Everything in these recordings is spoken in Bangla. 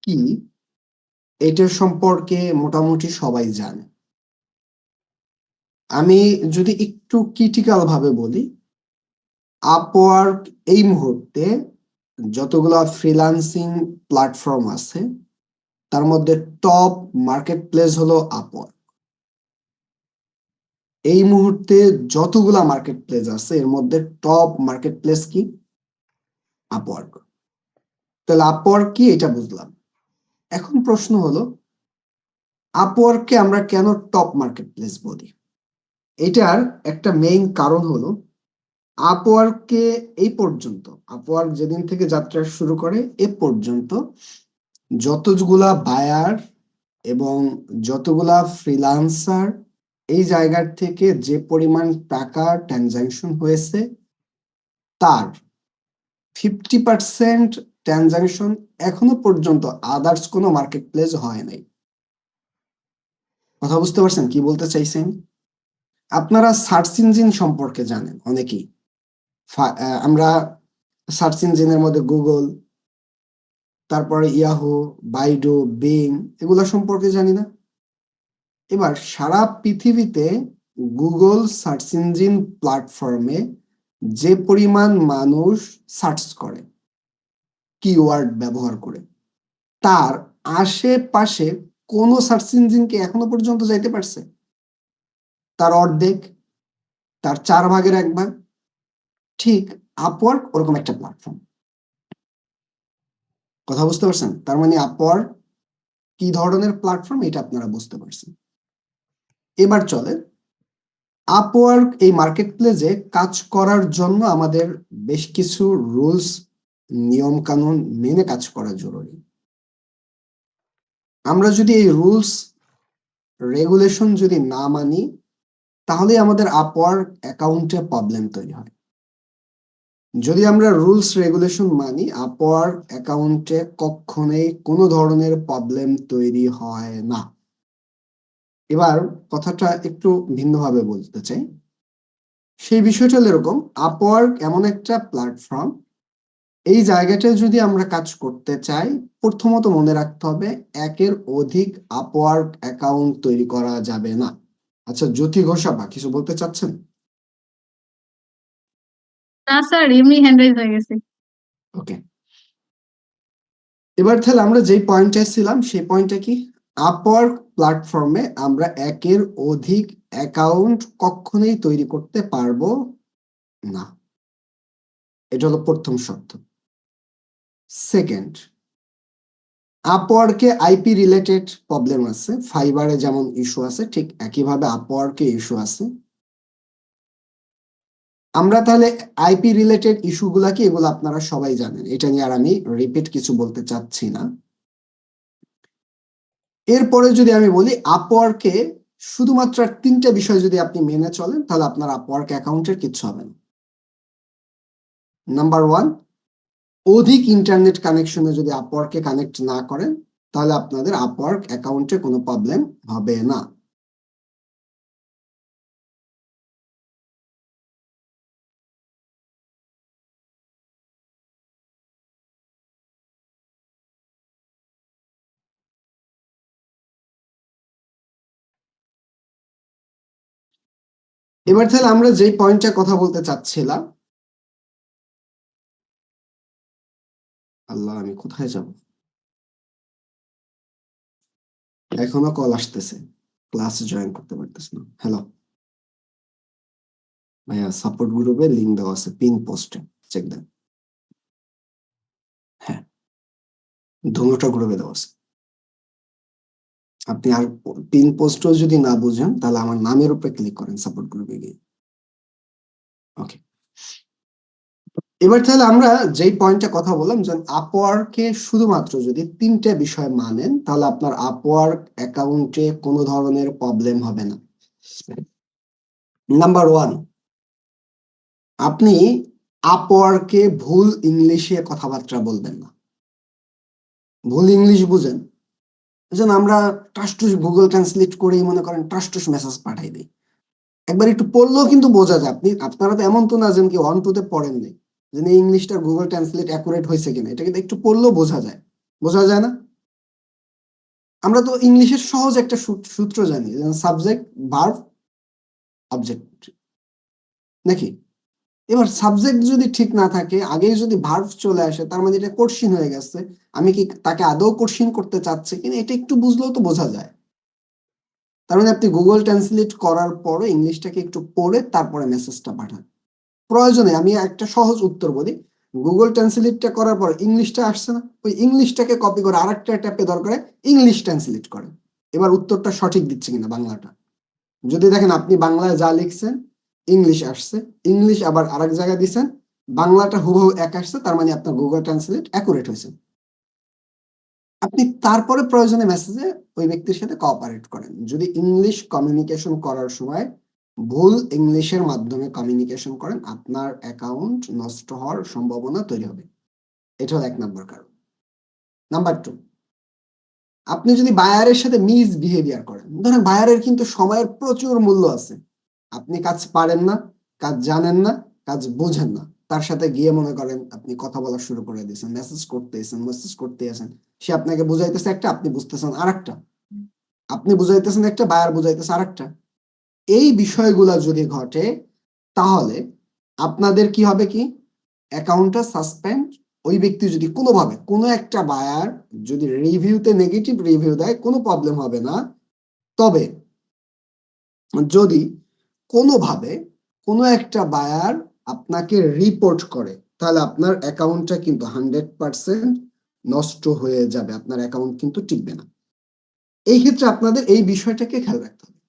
কি এটার সম্পর্কে মোটামুটি সবাই জানে। আমি যদি একটু ক্রিটিক্যাল ভাবে বলি, আপওয়ার্ক এই মুহূর্তে যতগুলা ফ্রিল্যান্সিং প্ল্যাটফর্ম আছে তার মধ্যে টপ মার্কেট প্লেস হলো আপওয়ার্ক। এই মুহূর্তে যতগুলা মার্কেট প্লেস আছে এর মধ্যে টপ মার্কেট প্লেস কি? আপওয়ার্ক। তাহলে আপওয়ার্ক কি এটা বুঝলাম। এখন প্রশ্ন হলো, আপওয়ার্ককে আমরা কেন টপ মার্কেট প্লেস বলি? এটার একটা মেইন কারণ হলো, আপওয়ার্ককে এই পর্যন্ত, আপওয়ার্ক যেদিন থেকে যাত্রা শুরু করে এ পর্যন্ত যতগুলা বায়ার এবং যতগুলা ফ্রিল্যান্সার এই জায়গার থেকে যে পরিমাণ টাকা ট্রানজাকশন হয়েছে তার 50% ট্রানজাকশন এখনো পর্যন্ত আদার্স কোনো মার্কেট প্লেস হয় নাই। কথা বুঝতে পারছেন কি বলতে চাইছেন? আপনারা সার্চ ইঞ্জিন সম্পর্কে জানেন অনেকেই। আমরা সার্চ ইঞ্জিনের মধ্যে গুগল, তারপরে ইয়াহু, বাইডু, বিং এগুলা সম্পর্কে জানি না। এবার সারা পৃথিবীতে গুগল সার্চ ইঞ্জিন প্ল্যাটফর্মে যে পরিমাণ মানুষ সার্চ করে কিওয়ার্ড ব্যবহার করে, তার আশেপাশে কোন সার্চ ইঞ্জিনকে এখনো পর্যন্ত যাইতে পারছে? তার অর্ধেক, তার 1/4। ঠিক আপওয়ার্ক ওরকম একটা প্ল্যাটফর্ম। কথা বুঝতে পারছেন? তার মানে আপওয়ার্ক কি ধরনের প্ল্যাটফর্ম এটা আপনারা বুঝতে পারছেন। এবার চলে, আপওয়ার্ক এই মার্কেট প্লেসে কাজ করার জন্য আমাদের বেশ কিছু রুলস নিয়ম কানুন মেনে কাজ করা জরুরি। আমরা যদি এই রুলস রেগুলেশন যদি না মানি তাহলে আমাদের আপওয়ার্ক অ্যাকাউন্টে প্রবলেম তৈরি হয়। যদি আমরা রুলস রেগুলেশন মানি, আপওয়ার্ক অ্যাকাউন্টে কখনোই কোনো ধরনের প্রবলেম তৈরি হয় না। এবার কথাটা একটু ভিন্নভাবে বলতে চাই। সেই বিষয়টা হলো এরকম, আপওয়ার্ক এমন একটা প্ল্যাটফর্ম, এই জায়গাটায় যদি আমরা কাজ করতে চাই প্রথমত মনে রাখতে হবে একের অধিক আপওয়ার্ক অ্যাকাউন্ট তৈরি করা যাবে না। আচ্ছা, জ্যোতি ঘোষাপা কিছু বলতে চাচ্ছেন? না স্যার, এমনি হ্যান্ড রাইজ হয়ে গেছে। ওকে, এবার তাহলে আমরা যেই পয়েন্টে ছিলাম সেই পয়েন্টটা কি? আপওয়ার্ক প্ল্যাটফর্মে আমরা একের অধিক অ্যাকাউন্ট কখনোই তৈরি করতে পারবো না। এটা হলো প্রথম শর্ত। সেকেন্ড, আপওয়ার্কে আইপি রিলেটেড প্রবলেম আছে, ফাইবারে যেমন ইস্যু আছে ঠিক একইভাবে আপওয়ার্কে ইস্যু আছে। আমরা তাহলে আইপি রিলেটেড ইস্যুগুলা কি এগুলো আপনারা সবাই জানেন, এটা নিয়ে আর আমি রিপিট কিছু বলতে চাচ্ছি না। এরপরে যদি আমি বলি আপওয়ার্কে শুধুমাত্র 3টা বিষয় যদি আপনি মেনে চলেন তাহলে আপনার আপওয়ার্ক অ্যাকাউন্টের কিছু হবে না। নাম্বার 1, অধিক ইন্টারনেট কানেকশনে যদি আপওয়ার্কে কানেক্ট না করেন তাহলে আপনাদের আপওয়ার্ক অ্যাকাউন্টে কোনো প্রবলেম হবে না। এবার তাহলে আমরা যেই পয়েন্টটা কথা বলতে চাচ্ছিলাম, আল্লাহ আমি কোথায় যাব, এখনো কল আসতেছে, ক্লাস জয়েন করতে পারতেছ না। হ্যালো ভাইয়া, সাপোর্ট গ্রুপে লিংক দেওয়া আছে পিন পোস্টে, চেক দেন। হ্যাঁ, দুটোটা গ্রুপে দেওয়া আছে। আপনি আর পিন পোস্টও যদি না বুঝেন তাহলে আমার নামের উপরে ক্লিক করেন সাপোর্ট গ্রুপে গিয়ে। ওকে, এবার তাহলে আমরা যেই পয়েন্টে কথা বললাম যে আপওয়ার্কে শুধুমাত্র যদি 3টে বিষয় মানেন তাহলে আপনার আপওয়ার্ক অ্যাকাউন্টে কোনো ধরনের প্রবলেম হবে না। নাম্বার 1, আপনি আপওয়ার্কে ভুল ইংলিশে কথাবার্তা বলবেন না। ভুল ইংলিশ বুঝেন, যেন আমরা টাসটুস গুগল ট্রান্সলেট করেই মনে করেন টাসটুস মেসেজ পাঠাই দিই। একবার একটু পড়লেও কিন্তু বোঝা যায়। আপনারা তো এমন তো না যেন কি 1-2 তে পড়েন নাই যে ইংলিশটা গুগল ট্রান্সলেট অ্যাকুরেট হয়েছে কিনা, এটা কিন্তু একটু পড়লেও বোঝা যায়। বোঝা যায় না? আমরা তো ইংলিশের সহজ একটা সূত্র জানি, সাবজেক্ট, ভার্ব, অবজেক্ট, নাকি? এবার সাবজেক্ট যদি ঠিক না থাকে, আগেই যদি ভার্ব চলে আসে, তার মানে এটা কোশ্চিন হয়ে গেছে। আমি কি তাকে আদৌ কোশ্চিন করতে চাচ্ছি কিনা এটা একটু বুঝলেও তো বোঝা যায়। তার মানে আপনি গুগল ট্রান্সলেট করার পরে ইংলিশটাকে একটু পড়ে তারপরে মেসেজটা পাঠান। প্রয়োজনে আমি একটা সহজ উত্তর বলি, গুগল ট্রান্সলেটটা করার পর ইংলিশটা আসছে না, ওই ইংলিশটাকে কপি করে আরেকটা ট্যাপে দরকার ইংলিশ ট্রান্সলেট করেন। এবার উত্তরটা সঠিক দিচ্ছে কিনা বাংলাটা। যদি দেখেন আপনি বাংলায় যা লিখছেন ইংলিশ আসছে, ইংলিশ আবার আরেক জায়গায় দিচ্ছেন, বাংলাটা হুবহু এক আসছে, তার মানে আপনার গুগল ট্রান্সলেট অ্যাকুরেট হয়েছে। আপনি তারপরে প্রয়োজনে মেসেজে ওই ব্যক্তির সাথে কোঅপারেট করেন। যদি ইংলিশ কমিউনিকেশন করার সময় ভুল ইংলিশের মাধ্যমে কমিউনিকেশন করেন, আপনার অ্যাকাউন্ট নষ্ট হওয়ার সম্ভাবনা তৈরি হবে। এটা হলো 1 নম্বর কারণ। নাম্বার 2, আপনি যদি বায়ারের সাথে মিসবিহেভিয়ার করেন, ধরেন বায়ারের কিন্তু সময়ের প্রচুর মূল্য আছে, আপনি কাজ পারেন না, কাজ জানেন না, কাজ বোঝেন না, তার সাথে গিয়ে মনে করেন আপনি কথা বলা শুরু করে দিয়েছেন, মেসেজ করতে আছেন, সে আপনাকে বুঝাইতেছে একটা, আপনি বুঝতেছেন আরেকটা, আপনি বুঝাইতেছেন একটা, বায়ার বুঝাইতেছে আরেকটা। এই বিষয়গুলা যদি ঘটে, তাহলে আপনাদের কি হবে, কি অ্যাকাউন্টটা সাসপেন্ড। ওই ব্যক্তি যদি কোনোভাবে কোনো একটা বায়ার যদি রিভিউতে নেগেটিভ রিভিউ দেয়, কোনো প্রবলেম হবে না। তবে যদি কোনোভাবে কোনো একটা বায়ার আপনাকে রিপোর্ট করে, তাহলে আপনার অ্যাকাউন্টটা কিন্তু 100% নষ্ট হয়ে যাবে, আপনার অ্যাকাউন্ট কিন্তু টিকবে না। এই ক্ষেত্রে আপনাদের এই বিষয়টাকে খেয়াল রাখতে হবে,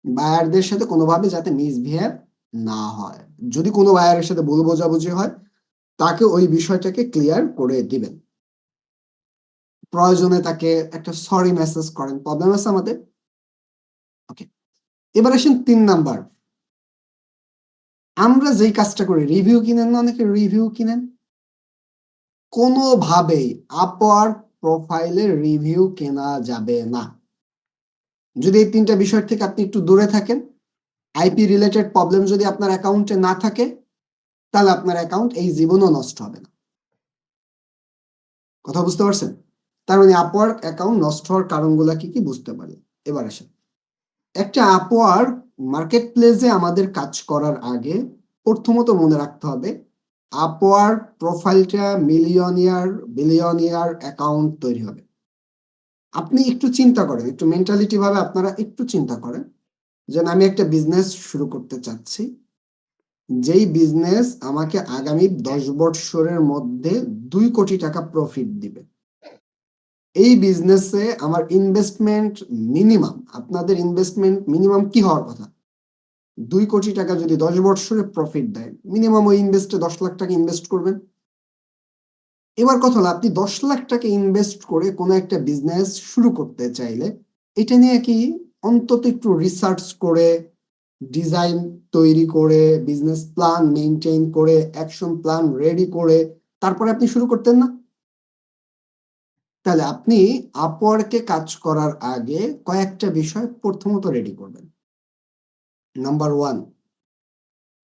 বায়ারদের সাথে কোনোভাবে যাতে মিসবিহেভ না হয়। যদি কোনো বায়ারের সাথে ভুল বোঝাবুঝি হয়, তাকে ওই বিষয়টাকে ক্লিয়ার করে দিবেন। প্রয়োজনে তাকে একটা সরি মেসেজ করেন। প্রবলেম আছে আমাদের? ওকে, এবার আসেন 3 নাম্বার। আমরা যেই কাজটা করি, রিভিউ কিনেন না, অনেকে রিভিউ কিনেন, কোনোভাবেই আপওয়ার্ক প্রোফাইলে রিভিউ কেনা যাবে না। যদি এই 3টা বিষয় থেকে আপনি একটু দূরে থাকেন, আইপি রিলেটেড প্রবলেম যদি আপনার অ্যাকাউন্টে না থাকে, তাহলে আপনার অ্যাকাউন্ট এই জীবনও নষ্ট হবে না। কথা বুঝতে পারছেন? তার মানে আপওয়ার্ক অ্যাকাউন্ট নষ্ট হওয়ার কারণগুলো কি কি বুঝতে পারি। এবার আসেন, একটা আপওয়ার্ক মার্কেট প্লেসে আমাদের কাজ করার আগে প্রথমত মনে রাখতে হবে, আপওয়ার্ক প্রোফাইলটা বিলিয়নিয়ার অ্যাকাউন্ট তৈরি হবে। আপনি একটু চিন্তা করেন, একটু মেন্টালিটি ভাবে আপনারা একটু চিন্তা করেন, যে আমি একটা বিজনেস শুরু করতে চাচ্ছি, যেই বিজনেস আমাকে আগামী 10 বছরের মধ্যে 2 কোটি টাকা প্রফিট দিবে। এই বিজনেসে আমার ইনভেস্টমেন্ট মিনিমাম, আপনাদের ইনভেস্টমেন্ট মিনিমাম কি হওয়ার কথা? 2 কোটি টাকা যদি 10 বছরে প্রফিট দেয়, মিনিমাম ওই ইনভেস্টে 10 লাখ টাকা ইনভেস্ট করবেন। এবার কথা হলো, আপনি 10 লাখ টাকা ইনভেস্ট করে কোনো একটা বিজনেস শুরু করতে চাইলে, এটা নিয়ে কি অন্তত একটু রিসার্চ করে, ডিজাইন তৈরি করে, বিজনেস প্ল্যান মেইনটেইন করে, অ্যাকশন প্ল্যান রেডি করে তারপরে আপনি শুরু করতেন না? তাহলে আপনি আপওয়ার্কে কাজ করার আগে কয়েকটা বিষয় প্রথমত রেডি করবেন। নাম্বার 1,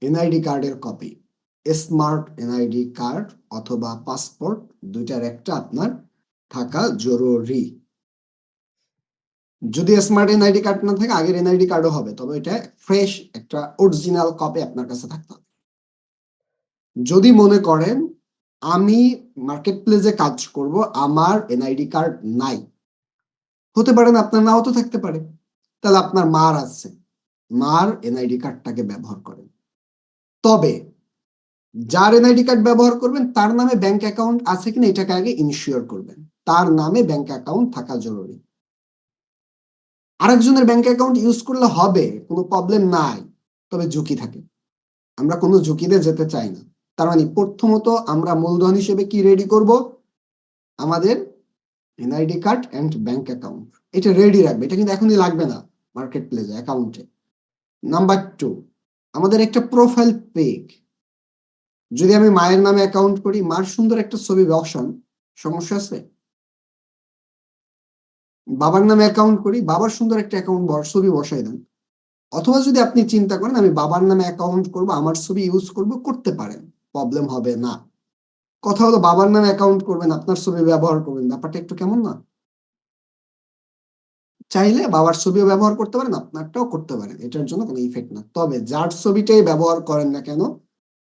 এনআইডি কার্ডের কপি। স্মার্ট এনআইডি কার্ড অথবা পাসপোর্ট, দুইটার একটা আপনার থাকা জরুরি। যদি স্মার্ট এনআইডি কার্ড না থাকে, আগের এনআইডি কার্ডও হবে, তবে এটা ফ্রেশ একটা অরিজিনাল কপি আপনার কাছে থাকতে হবে। যদি মনে করেন আমি মার্কেট প্লেসে কাজ করব, আমার এনআইডি কার্ড নাই, হতে পারে না আপনার নাও তো থাকতে পারে, তাহলে আপনার মার আছে, মার এনআইডি কার্ডটাকে ব্যবহার করেন। তবে যার এনআইডি কার্ড ব্যবহার করবেন তার নামে ব্যাংক অ্যাকাউন্ট আছে কিনা এটাকে আগে ইনশিওর করবেন, তার নামে ব্যাংক অ্যাকাউন্ট থাকা জরুরি। আরেকজনের ব্যাংক অ্যাকাউন্ট ইউজ করলে হবে, কোনো প্রবলেম নাই, তবে ঝুঁকি থাকে, আমরা কোনো ঝুঁকিতে যেতে চাই না। তার মানে প্রথমত আমরা মূলধন হিসেবে কি রেডি করব? আমাদের NID card and bank account, এটা রেডি রাখবে, এটা কিন্তু এখনই লাগবে না মার্কেট প্লেসে অ্যাকাউন্টে। নাম্বার 2, আমাদের একটা প্রোফাইল পিক। যদি আমি মায়ের নামে অ্যাকাউন্ট করি, মার সুন্দর একটা ছবি বসান, সমস্যা আছে? বাবার নামে অ্যাকাউন্ট করি, বাবার সুন্দর একটা অ্যাকাউন্ট ছবি বসাই দেন। অথবা যদি আপনি চিন্তা করেন আমি বাবার নামে অ্যাকাউন্ট করব, আমার ছবি ইউজ করব, করতে পারেন, প্রবলেম হবে না। কথা হলো বাবার নামে অ্যাকাউন্ট করবেন, আপনার ছবি ব্যবহার করবেন, ব্যাপারটা একটু কেমন না? চাইলে বাবার ছবিও ব্যবহার করতে পারেন, আপনারটাও করতে পারেন, এটার জন্য কোনো ইফেক্ট না। তবে যার ছবিটাই ব্যবহার করেন না কেন,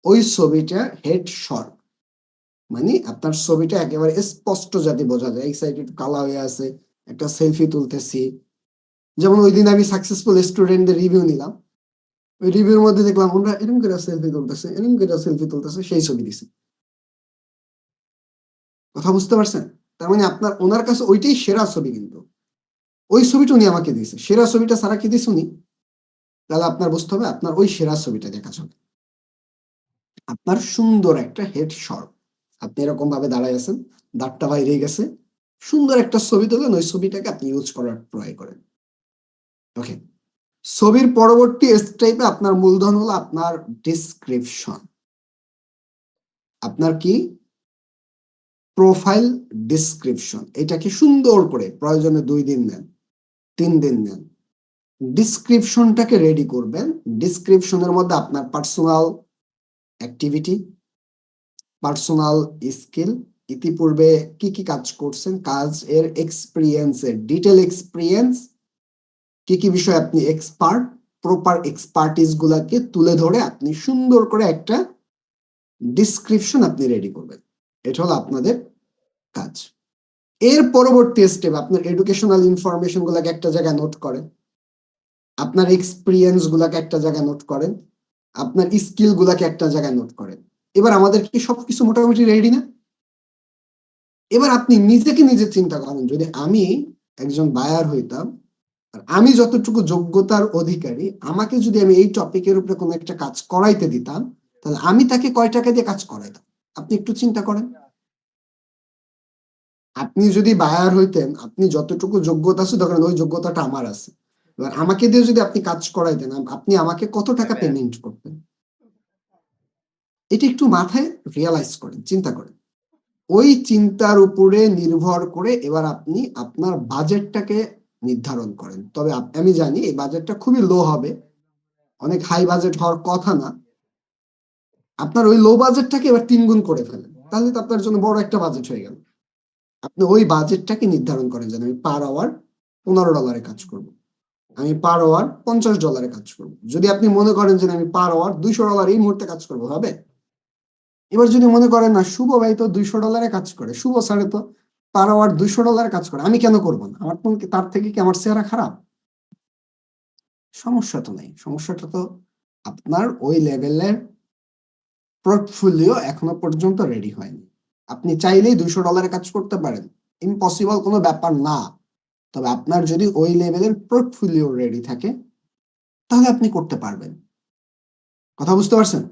ওই ছবিটা হেড শর্ট, মানে আপনার ছবিটা একেবারে স্পষ্ট যাতে বোঝা যায়। এই সাইড একটু কালা হয়ে আছে, একটা সেলফি তুলতেছি। যেমন ওই দিন আমি সাকসেসফুল স্টুডেন্টদের রিভিউ নিলাম, ওই রিভিউর মধ্যে দেখলাম ওরা এরকম করে সেলফি তুলতেছে, এরকম করে সেলফি তুলতেছে, সেই ছবি দিছে। কথা বুঝতে পারছেন? তার মানে আপনার ওনার কাছে ওইটাই সেরা ছবি, কিন্তু ওই ছবিটা উনি আমাকে দিয়েছে, সেরা ছবিটা ছাড়া কি দিছে উনি? তাহলে আপনার বুঝতে হবে আপনার ওই সেরা ছবিটা দেখা চলে। আপনার সুন্দর একটা হেড শট, আপনি এরকম ভাবে দাঁড়ায় আছেন, দাঁতটা বাইরে গেছে, সুন্দর একটা ছবি তোলেন, ওই ছবিটাকে আপনি ইউজ করার ট্রাই করেন। ওকে, ছবির পরবর্তী স্টেপে আপনার মূলধন হলো আপনার ডিসক্রিপশন। আপনার কি প্রোফাইল ডিসক্রিপশন, এটাকে সুন্দর করে প্রয়োজনে 2 দিন নেন, 3 দিন নেন, ডিসক্রিপশনটাকে রেডি করবেন। ডিসক্রিপশনের মধ্যে আপনার পার্সোনাল অ্যাক্টিভিটি, পার্সোনাল স্কিল, ইতিপূর্বে কি কি কাজ করছেন, কাজ এর এক্সপিরিয়েন্সের ডিটেল এক্সপিরিয়েন্স, কি কি বিষয় আপনি এক্সপার্ট, প্রপার এক্সপার্টিস গুলাকে তুলে ধরে আপনি সুন্দর করে একটা ডিসক্রিপশন আপনি রেডি করবেন। এটা হলো আপনাদের কাজ। এর পরবর্তী স্টেপ আপনার এডুকেশনাল ইনফরমেশন গুলাকে একটা জায়গায় নোট করেন, আপনার এক্সপিরিয়েন্স গুলাকে একটা জায়গায় নোট করেন, আপনার স্কিল গুলাকে একটা জায়গায় নোট করেন। এবার আমাদের কি সবকিছু মোটামুটি রেডি না? এবার আপনি নিজেকে নিজে চিন্তা করেন, যদি আমি একজন বায়ার হইতাম, আর আমি যতটুকু যোগ্যতার অধিকারী, আমাকে যদি আমি এই টপিকের উপরে কোনো একটা কাজ করাইতে দিতাম, তাহলে আমি তাকে কয় টাকা দিয়ে কাজ করাইতাম? আপনি একটু চিন্তা করেন। আপনি যদি বায়ার হইতেন, আপনি যতটুকু যোগ্যতা আছে, ধরেন ওই যোগ্যতাটা আমার আছে, এবার আমাকে দিয়ে যদি আপনি কাজ করাইতেন, আপনি আমাকে কত টাকা পেমেন্ট করতেন? এটা একটু মাথায় রিয়ালাইজ করেন, চিন্তা করেন। ওই চিন্তার উপরে নির্ভর করে এবার আপনি আপনার বাজেটটাকে নির্ধারণ করেন। তবে আমি জানি এই বাজেটটা খুবই লো হবে, অনেক হাই বাজেট হওয়ার কথা না। আপনার ওই লো বাজেটটাকে এবার 3 গুণ করে ফেলেন, তাহলে তো আপনার জন্য বড় একটা বাজেট হয়ে গেল। আপনি ওই বাজেটটাকে নির্ধারণ করেন যে আমি পার আওয়ার $15 কাজ করব, আমি পার আওয়ার $50 কাজ করব। যদি আপনি মনে করেন যে আমি পার আওয়ার $200 এই মুহূর্তে কাজ করবো, হবে? এবার যদি মনে করেন না, শুভ ভাই তো $200 কাজ করে, শুভ স্যারে তো পার আওয়ার $200 কাজ করে, আমি কেন করবো না? আমার তার থেকে কি আমার চেহারা খারাপ? সমস্যা তো নেই, সমস্যাটা তো আপনার ওই লেভেলের পোর্টফোলিও এখনো পর্যন্ত রেডি হয়নি। আপনি চাইলেই $200 কাজ করতে পারেন, ইম্পসিবল কোনো ব্যাপার না। তবে আপনার যদি ওই লেভেলের পোর্টফোলিও রেডি থাকে, তাহলে আপনি করতে পারবেন। কথা বুঝতে পারছেন?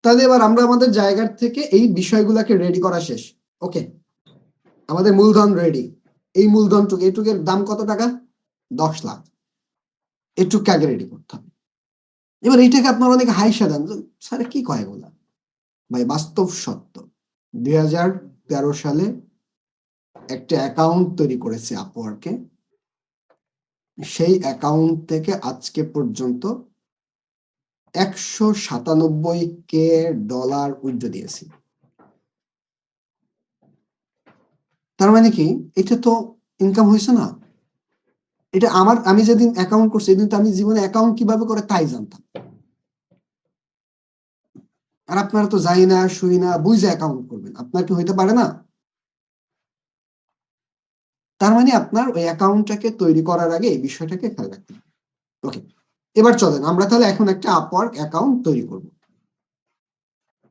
তাহলে এবার আমরা আমাদের জায়গার থেকে এই বিষয়গুলোকে রেডি করা শেষ। ওকে, আমাদের মূলধন রেডি। এই মূলধনটুকু, এইটুকের দাম কত টাকা? 10 লাখ। এটুকু আগে রেডি করতে হবে। এবার এইটাকে আপনার অনেকে হাইসা দেন, স্যার কি কয় এগুলা? ভাই বাস্তব সত্য, 2013 সালে একটা অ্যাকাউন্ট তৈরি করেছে আপওয়ার্কে, সেই অ্যাকাউন্ট থেকে আজকে পর্যন্ত $197K উইথড্র দিয়েছি। তার মানে কি, এটা তো ইনকাম হয়েছে না? এটা আমি যেদিন অ্যাকাউন্ট করছি, সেদিন তো আমি জীবনে অ্যাকাউন্ট কিভাবে করে তাই জানতাম। আর আপনারা তো যাই না শুই না বুঝে অ্যাকাউন্ট করবেন, আপনার কি হইতে পারে না? তার মানে আপনার ওই অ্যাকাউন্টটাকে তৈরি করার আগে এই বিষয়টাকে খেয়াল রাখতে হবে। ওকে, এবার চলেন আমরা তাহলে এখন একটা আপওয়ার্ক অ্যাকাউন্ট তৈরি করব।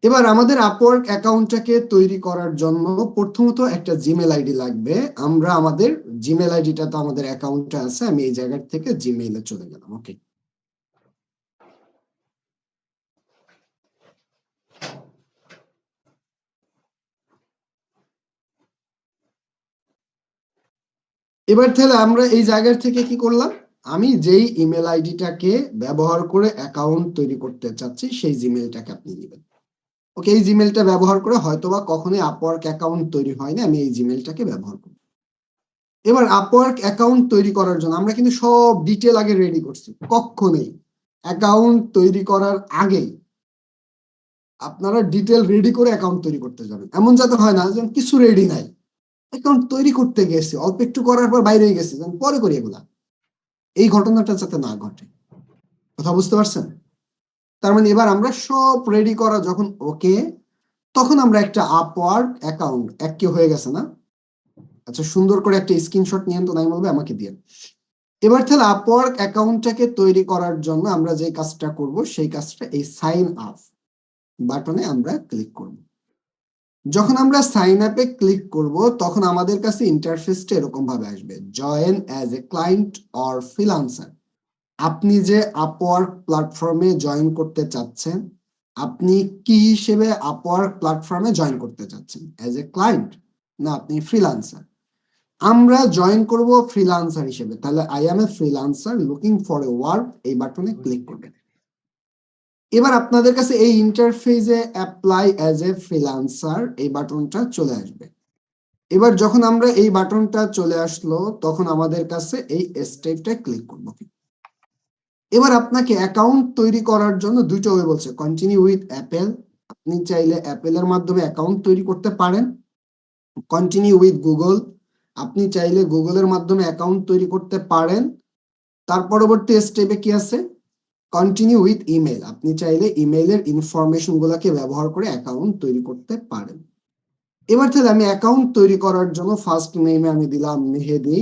এবার আমাদের আপওয়ার্ক অ্যাকাউন্টটাকে তৈরি করার জন্য প্রথমত একটা জিমেল আইডি লাগবে। আমরা আমাদের জিমেল আইডিটা তো আমাদের অ্যাকাউন্টে আছে, আমি এই জায়গা থেকে জিমেইলে চলে গেলাম। ওকে, এবার তাহলে আমরা এই জায়গা থেকে কি করলাম, আমি যেই ইমেল আইডিটাকে ব্যবহার করে অ্যাকাউন্ট তৈরি করতে চাচ্ছি সেই জিমেলটাকে আপনি নেবেন। ওকে, এই জিমেলটা ব্যবহার করে হয়তোবা কখনোই আপওয়ার্ক অ্যাকাউন্ট তৈরি হয়নি, আমি এই জিমেলটাকে ব্যবহার করব। এবার আপওয়ার্ক অ্যাকাউন্ট তৈরি করার জন্য আমরা কিন্তু সব ডিটেল আগে রেডি করছি। কখনোই অ্যাকাউন্ট তৈরি করার আগে আপনারা ডিটেল রেডি করে অ্যাকাউন্ট তৈরি করতে যাবেন, এমন যাতে হয় না যেন কিছু রেডি নাই, অ্যাকাউন্ট তৈরি করতে গেছি অল্প একটু করার পর বাইরে হয়ে গেছে, যেন পরে করি এগুলা, এই ঘটনাটা যাতে না ঘটে। কথা বুঝতে পারছেন? তার মানে এবার আমরা সব রেডি করা যখন ওকে, তখন আমরা একটা আপওয়ার্ক অ্যাকাউন্ট একই হয়ে গেছে না? আচ্ছা, সুন্দর করে একটা স্ক্রিনশট নিয়ে তো নাই বলবে আমাকে দিয়ে। এবার তাহলে আপওয়ার্ক অ্যাকাউন্টটাকে তৈরি করার জন্য আমরা যে কাজটা করব সেই কাজটা এই সাইন আপ বাটনে আমরা ক্লিক করব। যখন আমরা সাইন আপে ক্লিক করব তখন আমাদের কাছে ইন্টারফেসটা এরকম ভাবে আসবে, join as a client or freelancer. আপনি যে আপওয়ার্ক প্ল্যাটফর্মে জয়েন করতে চাচ্ছেন, আপনি কি হিসেবে আপওয়ার্ক প্ল্যাটফর্মে জয়েন করতে চাচ্ছেন, অ্যাজ এ ক্লায়েন্ট না আপনি ফ্রিল্যান্সার? আমরা জয়েন করব ফ্রিল্যান্সার হিসেবে, তাহলে I M a freelancer looking for a work, এই বাটনে ক্লিক করবেন। এবার আপনাদের কাছে এই ইন্টারফেসে অ্যাপ্লাই অ্যাজ এ ফ্রিল্যান্সার এই বাটনটা চলে আসবে। এবার যখন আমরা এই বাটনটা চলে আসলো তখন আমাদের কাছে এই স্টেপটা ক্লিক করব। এবার আপনাকে অ্যাকাউন্ট তৈরি করার জন্য দুটো ওয়ে বলছে, কন্টিনিউ উইথ অ্যাপেল, আপনি চাইলে অ্যাপেলের মাধ্যমে অ্যাকাউন্ট তৈরি করতে পারেন। কন্টিনিউ উইথ গুগল, আপনি চাইলে গুগলের মাধ্যমে অ্যাকাউন্ট তৈরি করতে পারেন। তার পরবর্তী স্টেপে কি আছে, কন্টিনিউ উইথ ইমেল, আপনি চাইলে ইমেইলের ইনফরমেশন গুলাকে ব্যবহার করে অ্যাকাউন্ট তৈরি করতে পারেন। এবার তাহলে আমি অ্যাকাউন্ট তৈরি করার জন্য ফার্স্ট নেমে আমি দিলাম মেহেদি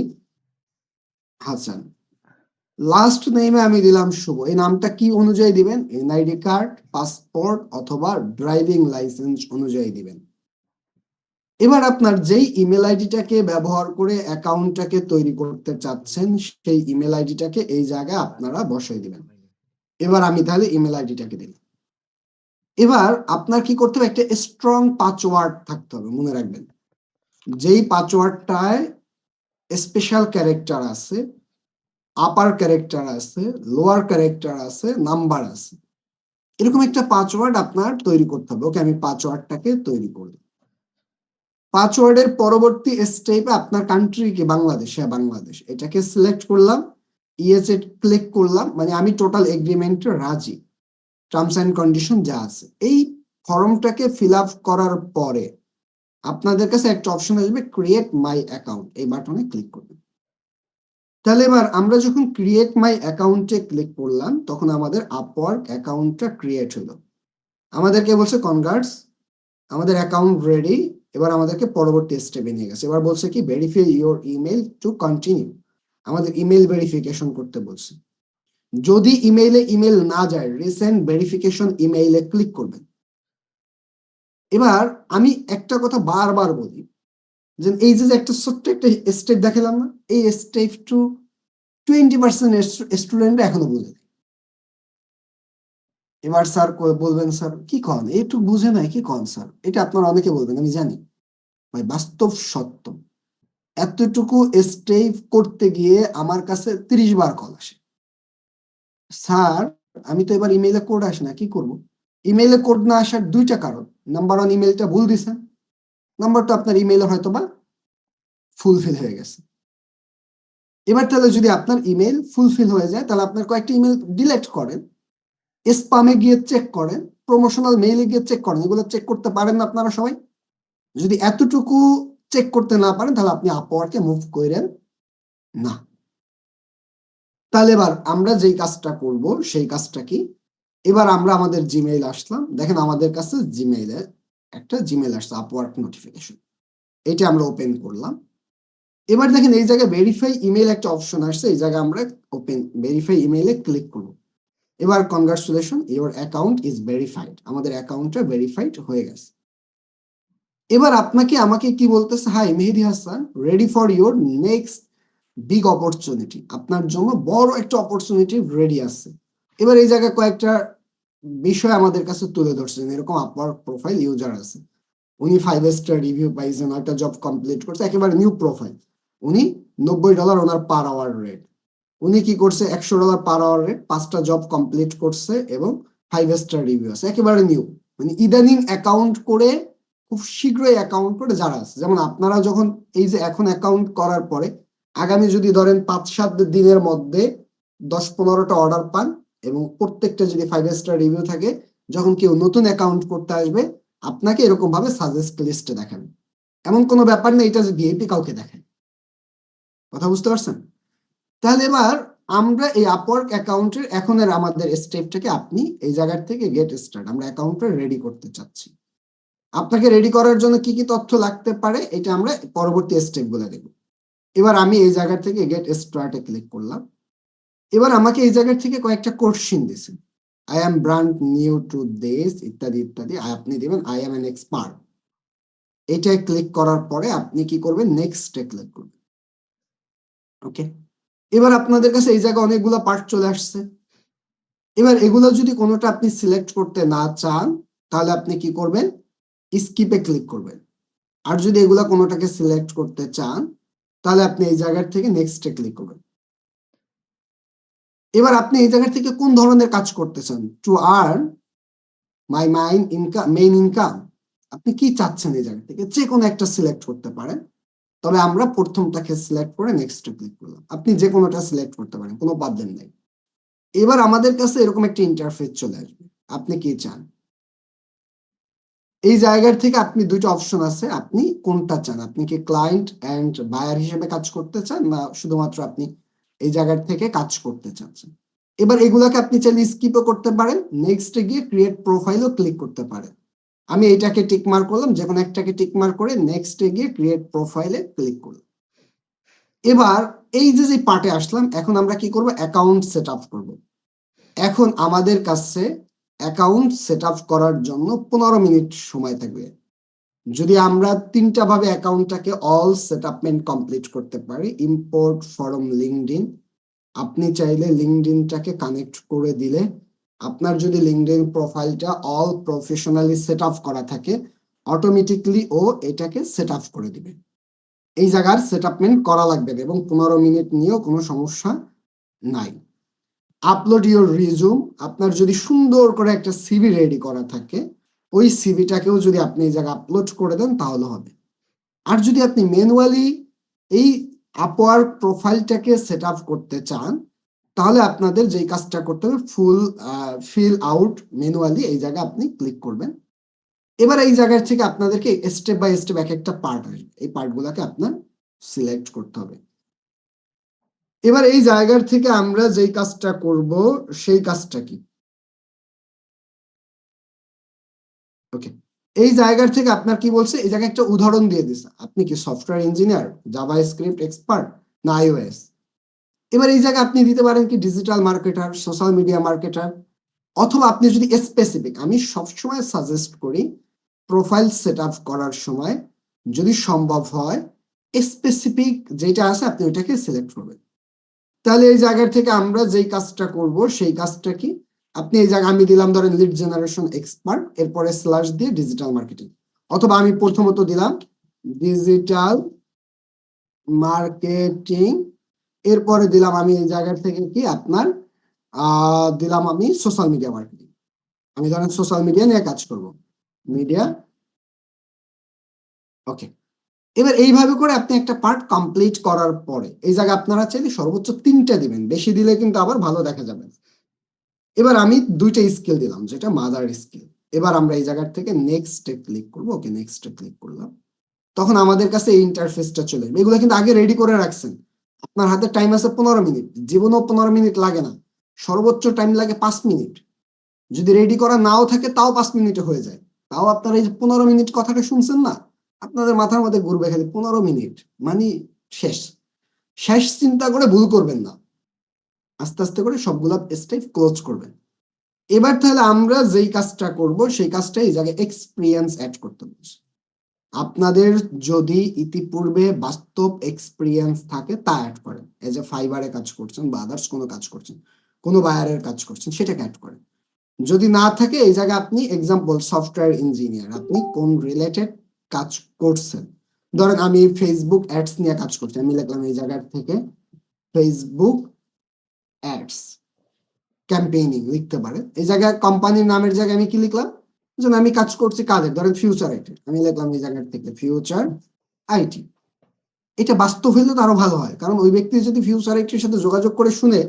হাসান, লাস্ট নেমে আমি দিলাম শুভ। এই নামটা কি অনুযায়ী দিবেন, এনআইডি কার্ড, পাসপোর্ট অথবা ড্রাইভিং লাইসেন্স অনুযায়ী দিবেন। এবার আপনার যেই ইমেল আইডিটাকে ব্যবহার করে অ্যাকাউন্টটাকে তৈরি করতে চাচ্ছেন সেই ইমেল আইডিটাকে এই জায়গায় আপনারা বসাই দিবেন। এবার আমি তাহলে ইমেল আইডিটাকে দিলাম। এবার আপনার কি করতে হবে, একটা স্ট্রং পাসওয়ার্ড থাকতে হবে, মনে রাখবেন। যেই পাসওয়ার্ডটায় স্পেশাল ক্যারেক্টার আছে, আপার ক্যারেক্টার আছে, লোয়ার ক্যারেক্টার আছে, নাম্বার আছে, এরকম একটা পাসওয়ার্ড আপনার তৈরি করতে হবে। ওকে, আমি পাসওয়ার্ডটাকে তৈরি করলাম। পাসওয়ার্ডের পরবর্তী স্টেপে আপনার কান্ট্রি কি বাংলাদেশ, হ্যাঁ বাংলাদেশ, এটাকে সিলেক্ট করলাম, ইয়েস এ ক্লিক করলাম, মানে আমি টোটাল এগ্রিমেন্টে রাজি, টার্মস এন্ড কন্ডিশন যা আছে। এই ফর্মটাকে ফিল আপ করার পরে আপনাদের কাছে একটা অপশন আসবে ক্রিয়েট মাই অ্যাকাউন্ট, এই বাটনে ক্লিক করবেন। তাহলে এবার আমরা যখন ক্রিয়েট মাই অ্যাকাউন্টে ক্লিক করলাম তখন আমাদের আপওয়ার্ক অ্যাকাউন্টটা ক্রিয়েট হলো। আমাদেরকে বলছে কনগ্রাটস, আমাদের অ্যাকাউন্ট রেডি। এবার আমাদেরকে পরবর্তী স্টেপে নিয়ে গেছে। এবার বলছে কি verify your email to continue, আমাদের ইমেল ভেরিফিকেশন করতে বলছে। যদি ইমেইলে ইমেল না যায়, রিসেন্ট ভেরিফিকেশন ইমেইলে ক্লিক করবেন। এবার আমি একটা কথা বারবার বলি, যে এই যে একটা ছোট্ট একটা স্টেপ দেখালাম না, এই স্টেপ টু 20% স্টুডেন্ট এখনো বুঝে। এবার স্যার বলবেন স্যার কি কন একটু বুঝে নাই, কি কন স্যার, এটা আপনারা অনেকে বলবেন, আমি জানি ভাই, বাস্তব সত্য। এতটুকু স্টেপ করতে গিয়ে আমার কাছে 30 বার কল আসে, স্যার আমি তো এবার ইমেইলে কোড আসে না, কি করব? ইমেইলে কোড না আসার দুইটা কারণ, নাম্বার 1 ইমেইলটা ভুল দিছেন, নাম্বার 2 আপনার ইমেইলে হয়তো বা ফুলফিল হয়ে গেছে। এবার তাহলে যদি আপনার ইমেইল ফুলফিল হয়ে যায় তাহলে আপনার কয়েকটা ইমেইল ডিলিট করেন, স্প্যামে গিয়ে চেক করেন, প্রমোশনাল মেইলে গিয়ে চেক করেন, এগুলো চেক করতে পারেন না আপনারা সবাই? যদি এতটুকু চেক করতে না পারেন তাহলে আপনি আপওয়ার্কে মুভ করেন না। তাহলে এবার আমরা যেই কাজটা করব সেই কাজটা কি, এবার আমরা আমাদের জিমেইল আসলাম, দেখেন আমাদের কাছে জিমেইলে একটা জিমেইল আসছে আপওয়ার্ক নোটিফিকেশন, এটা আমরা ওপেন করলাম। এবার দেখেন এই জায়গায় ভেরিফাই ইমেইল একটা অপশন আসছে, এই জায়গায় আমরা ওপেন ভেরিফাই ইমেইলে ক্লিক করব। এবার congratulation your account is verified, আমাদের অ্যাকাউন্টটা ভেরিফাইড হয়ে গেছে। এবার আপনাকে আমাকে কি বলতেছে, hi Mehedi Hasan, ready for your next big opportunity, আপনার জন্য বড় একটা অপরচুনিটি রেডি আছে। এবার এই জায়গায় কয়েকটা বিষয় আমাদের কাছে তুলে ধরছেন, এরকম আপওয়ার্ক প্রোফাইল ইউজার আছে, উনি 5 স্টার রিভিউ পাইছেন, একটা জব কমপ্লিট করছে, একেবারে নিউ প্রোফাইল, উনি $90 ওনার পার আওয়ার রেট, উনি কি করছে $100 পার আওয়ার রেট, 5টা জব কমপ্লিট করছে এবং 5 স্টার রিভিউ আছে, একেবারে নিউ, মানে ইদানিং অ্যাকাউন্ট করে খুব শীঘ্রই অ্যাকাউন্ট করে যারা আছে। যেমন আপনারা যখন এই যে এখন অ্যাকাউন্ট করার পরে আগামী যদি ধরেন 5-7 দিনের মধ্যে 10-15টা অর্ডার পান এবং প্রত্যেকটা যদি 5 স্টার রিভিউ থাকে, যখন কেউ নতুন অ্যাকাউন্ট করতে আসবে আপনাকে এরকম ভাবে সাজেস্ট লিস্টে দেখাবে। এমন কোনো ব্যাপার নেই এটা যে ভিআইপি কাউকে দেখায়। কথা বুঝতে পারছেন? তাহলে এবার আমরা এই আপওয়ার্ক অ্যাকাউন্টের এখনের আমাদের স্টেপটাকে আপনি এই জায়গার থেকে গেট স্টার্ট, আমরা অ্যাকাউন্টটা রেডি করতে চাচ্ছি। আপনাকে রেডি করার জন্য কি কি তথ্য লাগতে পারে এটা আমরা পরবর্তী স্টেপ গুলো দেখব। এবার আমি এই জায়গা থেকে গেট স্টার্টে ক্লিক করলাম। এবার আমাকে এই জায়গা থেকে কয়েকটা কোশ্চেন দিছে, I am brand new to this ইত্যাদি ইত্যাদি। আপনি দিবেন আই এম অ্যান এক্সপার্ট। এটাই ক্লিক করার পরে আপনি কি করবেন, নেক্সটে ক্লিক করবেন। ওকে, এবার আপনাদের কাছে এই জায়গায় অনেকগুলো পার্ট চলে আসছে। এবার এগুলো যদি কোনোটা আপনি সিলেক্ট করতে না চান তাহলে আপনি কি করবেন, স্কিপে ক্লিক করবেন। আর যদি এগুলা কোনোটাকে সিলেক্ট করতে চান তাহলে আপনি এই জায়গার থেকে নেক্সটে ক্লিক করবেন। এবার আপনি এই জায়গা থেকে কোন ধরনের কাজ করতে চান, to earn my main income, আপনি কি চাচ্ছেন এই জায়গা থেকে যে কোনো একটা সিলেক্ট করতে পারেন। তবে আমরা প্রথমটাকে সিলেক্ট করে নেক্সটে ক্লিক করলাম। আপনি যে কোনোটা সিলেক্ট করতে পারেন, কোনো প্রবলেম নেই। এবার আমাদের কাছে এরকম একটা ইন্টারফেস চলে আসবে, আপনি কি চান। এই জায়গার থেকে আপনি দুইটা অপশন আছে, আপনি কোনটা চান, আপনি কি ক্লায়েন্ট এন্ড বায়ার হিসেবে কাজ করতে চান না শুধুমাত্র আপনি এই জায়গার থেকে কাজ করতে চাচ্ছেন। এবার এগুলাকে আপনি চাইলে স্কিপও করতে পারেন, নেক্সটে গিয়ে ক্রিয়েট প্রোফাইলও ক্লিক করতে পারেন। আমি এটাকে টিক মার্ক করলাম, যে কোনো একটাকে টিক মার্ক করে নেক্সটে গিয়ে ক্রিয়েট প্রোফাইলে ক্লিক করলাম। এবার এই যে পার্টে আসলাম, এখন আমরা কি করব, অ্যাকাউন্ট সেট আপ করবো। এখন আমাদের কাছে অ্যাকাউন্ট সেট আপ করার জন্য 15 মিনিট সময় থাকবে। যদি আমরা তিনটা ভাবে অ্যাকাউন্টটাকে অল সেটআপমেন্ট কমপ্লিট করতে পারি, ইম্পোর্ট ফ্রম লিঙ্কডইন, আপনি চাইলে লিঙ্কডইনটাকে কানেক্ট করে দিলে আপনার যদি লিঙ্কডইন প্রোফাইলটা অল প্রফেশনালি সেট আপ করা থাকে অটোমেটিকলি ও এটাকে সেট আপ করে দিবে। এই জায়গার সেটআপমেন্ট করা লাগবে এবং 15 মিনিট নিয়েও কোনো সমস্যা নাই। আপলোড ইউর রিজুম, আপনার যদি সুন্দর করে একটা সিভি রেডি করা থাকে ওই সিভিটাকেও যদি আপনি এই জায়গায় আপলোড করে দেন তাহলে হবে। আর যদি আপনি ম্যানুয়ালি এই আপওয়ার্ক প্রোফাইলটাকে সেট আপ করতে চান তাহলে আপনাদের যেই কাজটা করতে হবে, ফিল আউট ম্যানুয়ালি, এই জায়গায় আপনি ক্লিক করবেন। এবার এই জায়গা থেকে আপনাদেরকে স্টেপ বাই স্টেপ এক একটা পার্ট আসবে, এই পার্টগুলোকে আপনার সিলেক্ট করতে হবে। এবার এই জায়গার থেকে আমরা যেই কাজটা করব সেই কাজটা কি, ওকে, এই জায়গার থেকে আপনার কি বলছে, এই জায়গায় একটা উদাহরণ দিয়ে দিছে, আপনি কি সফটওয়্যার ইঞ্জিনিয়ার, জাভাস্ক্রিপ্ট এক্সপার্ট না আইওএস। এবার এই জায়গায় আপনি দিতে পারেন কি digital marketer, social media marketer, অথবা আপনি যদি স্পেসিফিক, আমি সবসময় সাজেস্ট করি প্রোফাইল সেট আপ করার সময় যদি সম্ভব হয় স্পেসিফিক যেটা আছে আপনি ওইটাকে সিলেক্ট করবেন। তাহলে এই জায়গা থেকে আমরা যেই কাজটা করব সেই কাজটা কি, আপনি এই জায়গায় আমি দিলাম ধরেন লিড জেনারেশন এক্সপার্ট, এরপরে স্ল্যাশ দিয়ে ডিজিটাল মার্কেটিং, অথবা আমি প্রথমত দিলাম ডিজিটাল মার্কেটিং, এরপরে দিলাম আমি এই জায়গা থেকে কি আপনার দিলাম আমি সোশ্যাল মিডিয়া মার্কেটিং, আমি ধরেন সোশ্যাল মিডিয়া নিয়ে কাজ করব, মিডিয়া, ওকে। এবার এইভাবে করে আপনি একটা পার্ট কমপ্লিট করার পরে এই জায়গায় আপনারা চাইলে সর্বোচ্চ 3টা দিবেন, বেশি দিলে কিন্তু আবার ভালো দেখা যাবে। এবার আমি 2টা স্কিল দিলাম যেটা মাদার স্কিল। এবার আমরা এই জায়গা থেকে নেক্সটে ক্লিক করব, ওকে নেক্সটে ক্লিক করলাম। তখন আমাদের কাছে এই ইন্টারফেসটা চলে আসবে। এগুলো কিন্তু আগে রেডি করে রাখছেন, আপনার হাতে টাইম আছে 15 মিনিট, জীবনেও 15 মিনিট লাগে না, সর্বোচ্চ টাইম লাগে 5 মিনিট। যদি রেডি করা নাও থাকে তাও 5 মিনিটে হয়ে যায়। তাও আপনারা এই যে 15 মিনিট কথাটা শুনছেন না, আপনাদের মাথার মধ্যে ঘুরবে খালি 15 মিনিট মানে শেষ। শেষ চিন্তা করে ভুল করবেন না, আস্তে আস্তে করে সবগুলা স্টেপ ক্লোজ করবেন। এবার তাহলে আমরা যেই কাজটা করব সেই কাজটা এই জায়গায় এক্সপিরিয়েন্স অ্যাড করতে বলছি। আপনাদের যদি ইতিপূর্বে বাস্তব এক্সপিরিয়েন্স থাকে তা অ্যাড করেন, এই যে ফাইবারে কাজ করছেন বা আদার্স কোনো কাজ করছেন, কোনো বায়ারের কাজ করছেন সেটাকে অ্যাড করেন। যদি না থাকে এই জায়গায় আপনি এক্সাম্পল সফটওয়্যার ইঞ্জিনিয়ার, আপনি কোন রিলেটেড কাজ করছেন, ধরেন আমি ফেসবুক অ্যাডস নিয়ে কাজ করছি, আমি লিখলাম এই জায়গার থেকে ফেসবুক অ্যাডস ক্যাম্পেইনিং লিখতে পারেন। এই জায়গায় কোম্পানির নামের জায়গায় আমি কি লিখলাম, যেন আমি কাজ করছি কাদের, ধরেন ফিউচার আইটি, আমি লিখলাম এই জায়গার থেকে ফিউচার আইটি। এটা বাস্তব হইলে তো আরো ভালো হয়, কারণ ওই ব্যক্তি যদি ফিউচার আইটির সাথে যোগাযোগ করে শুনে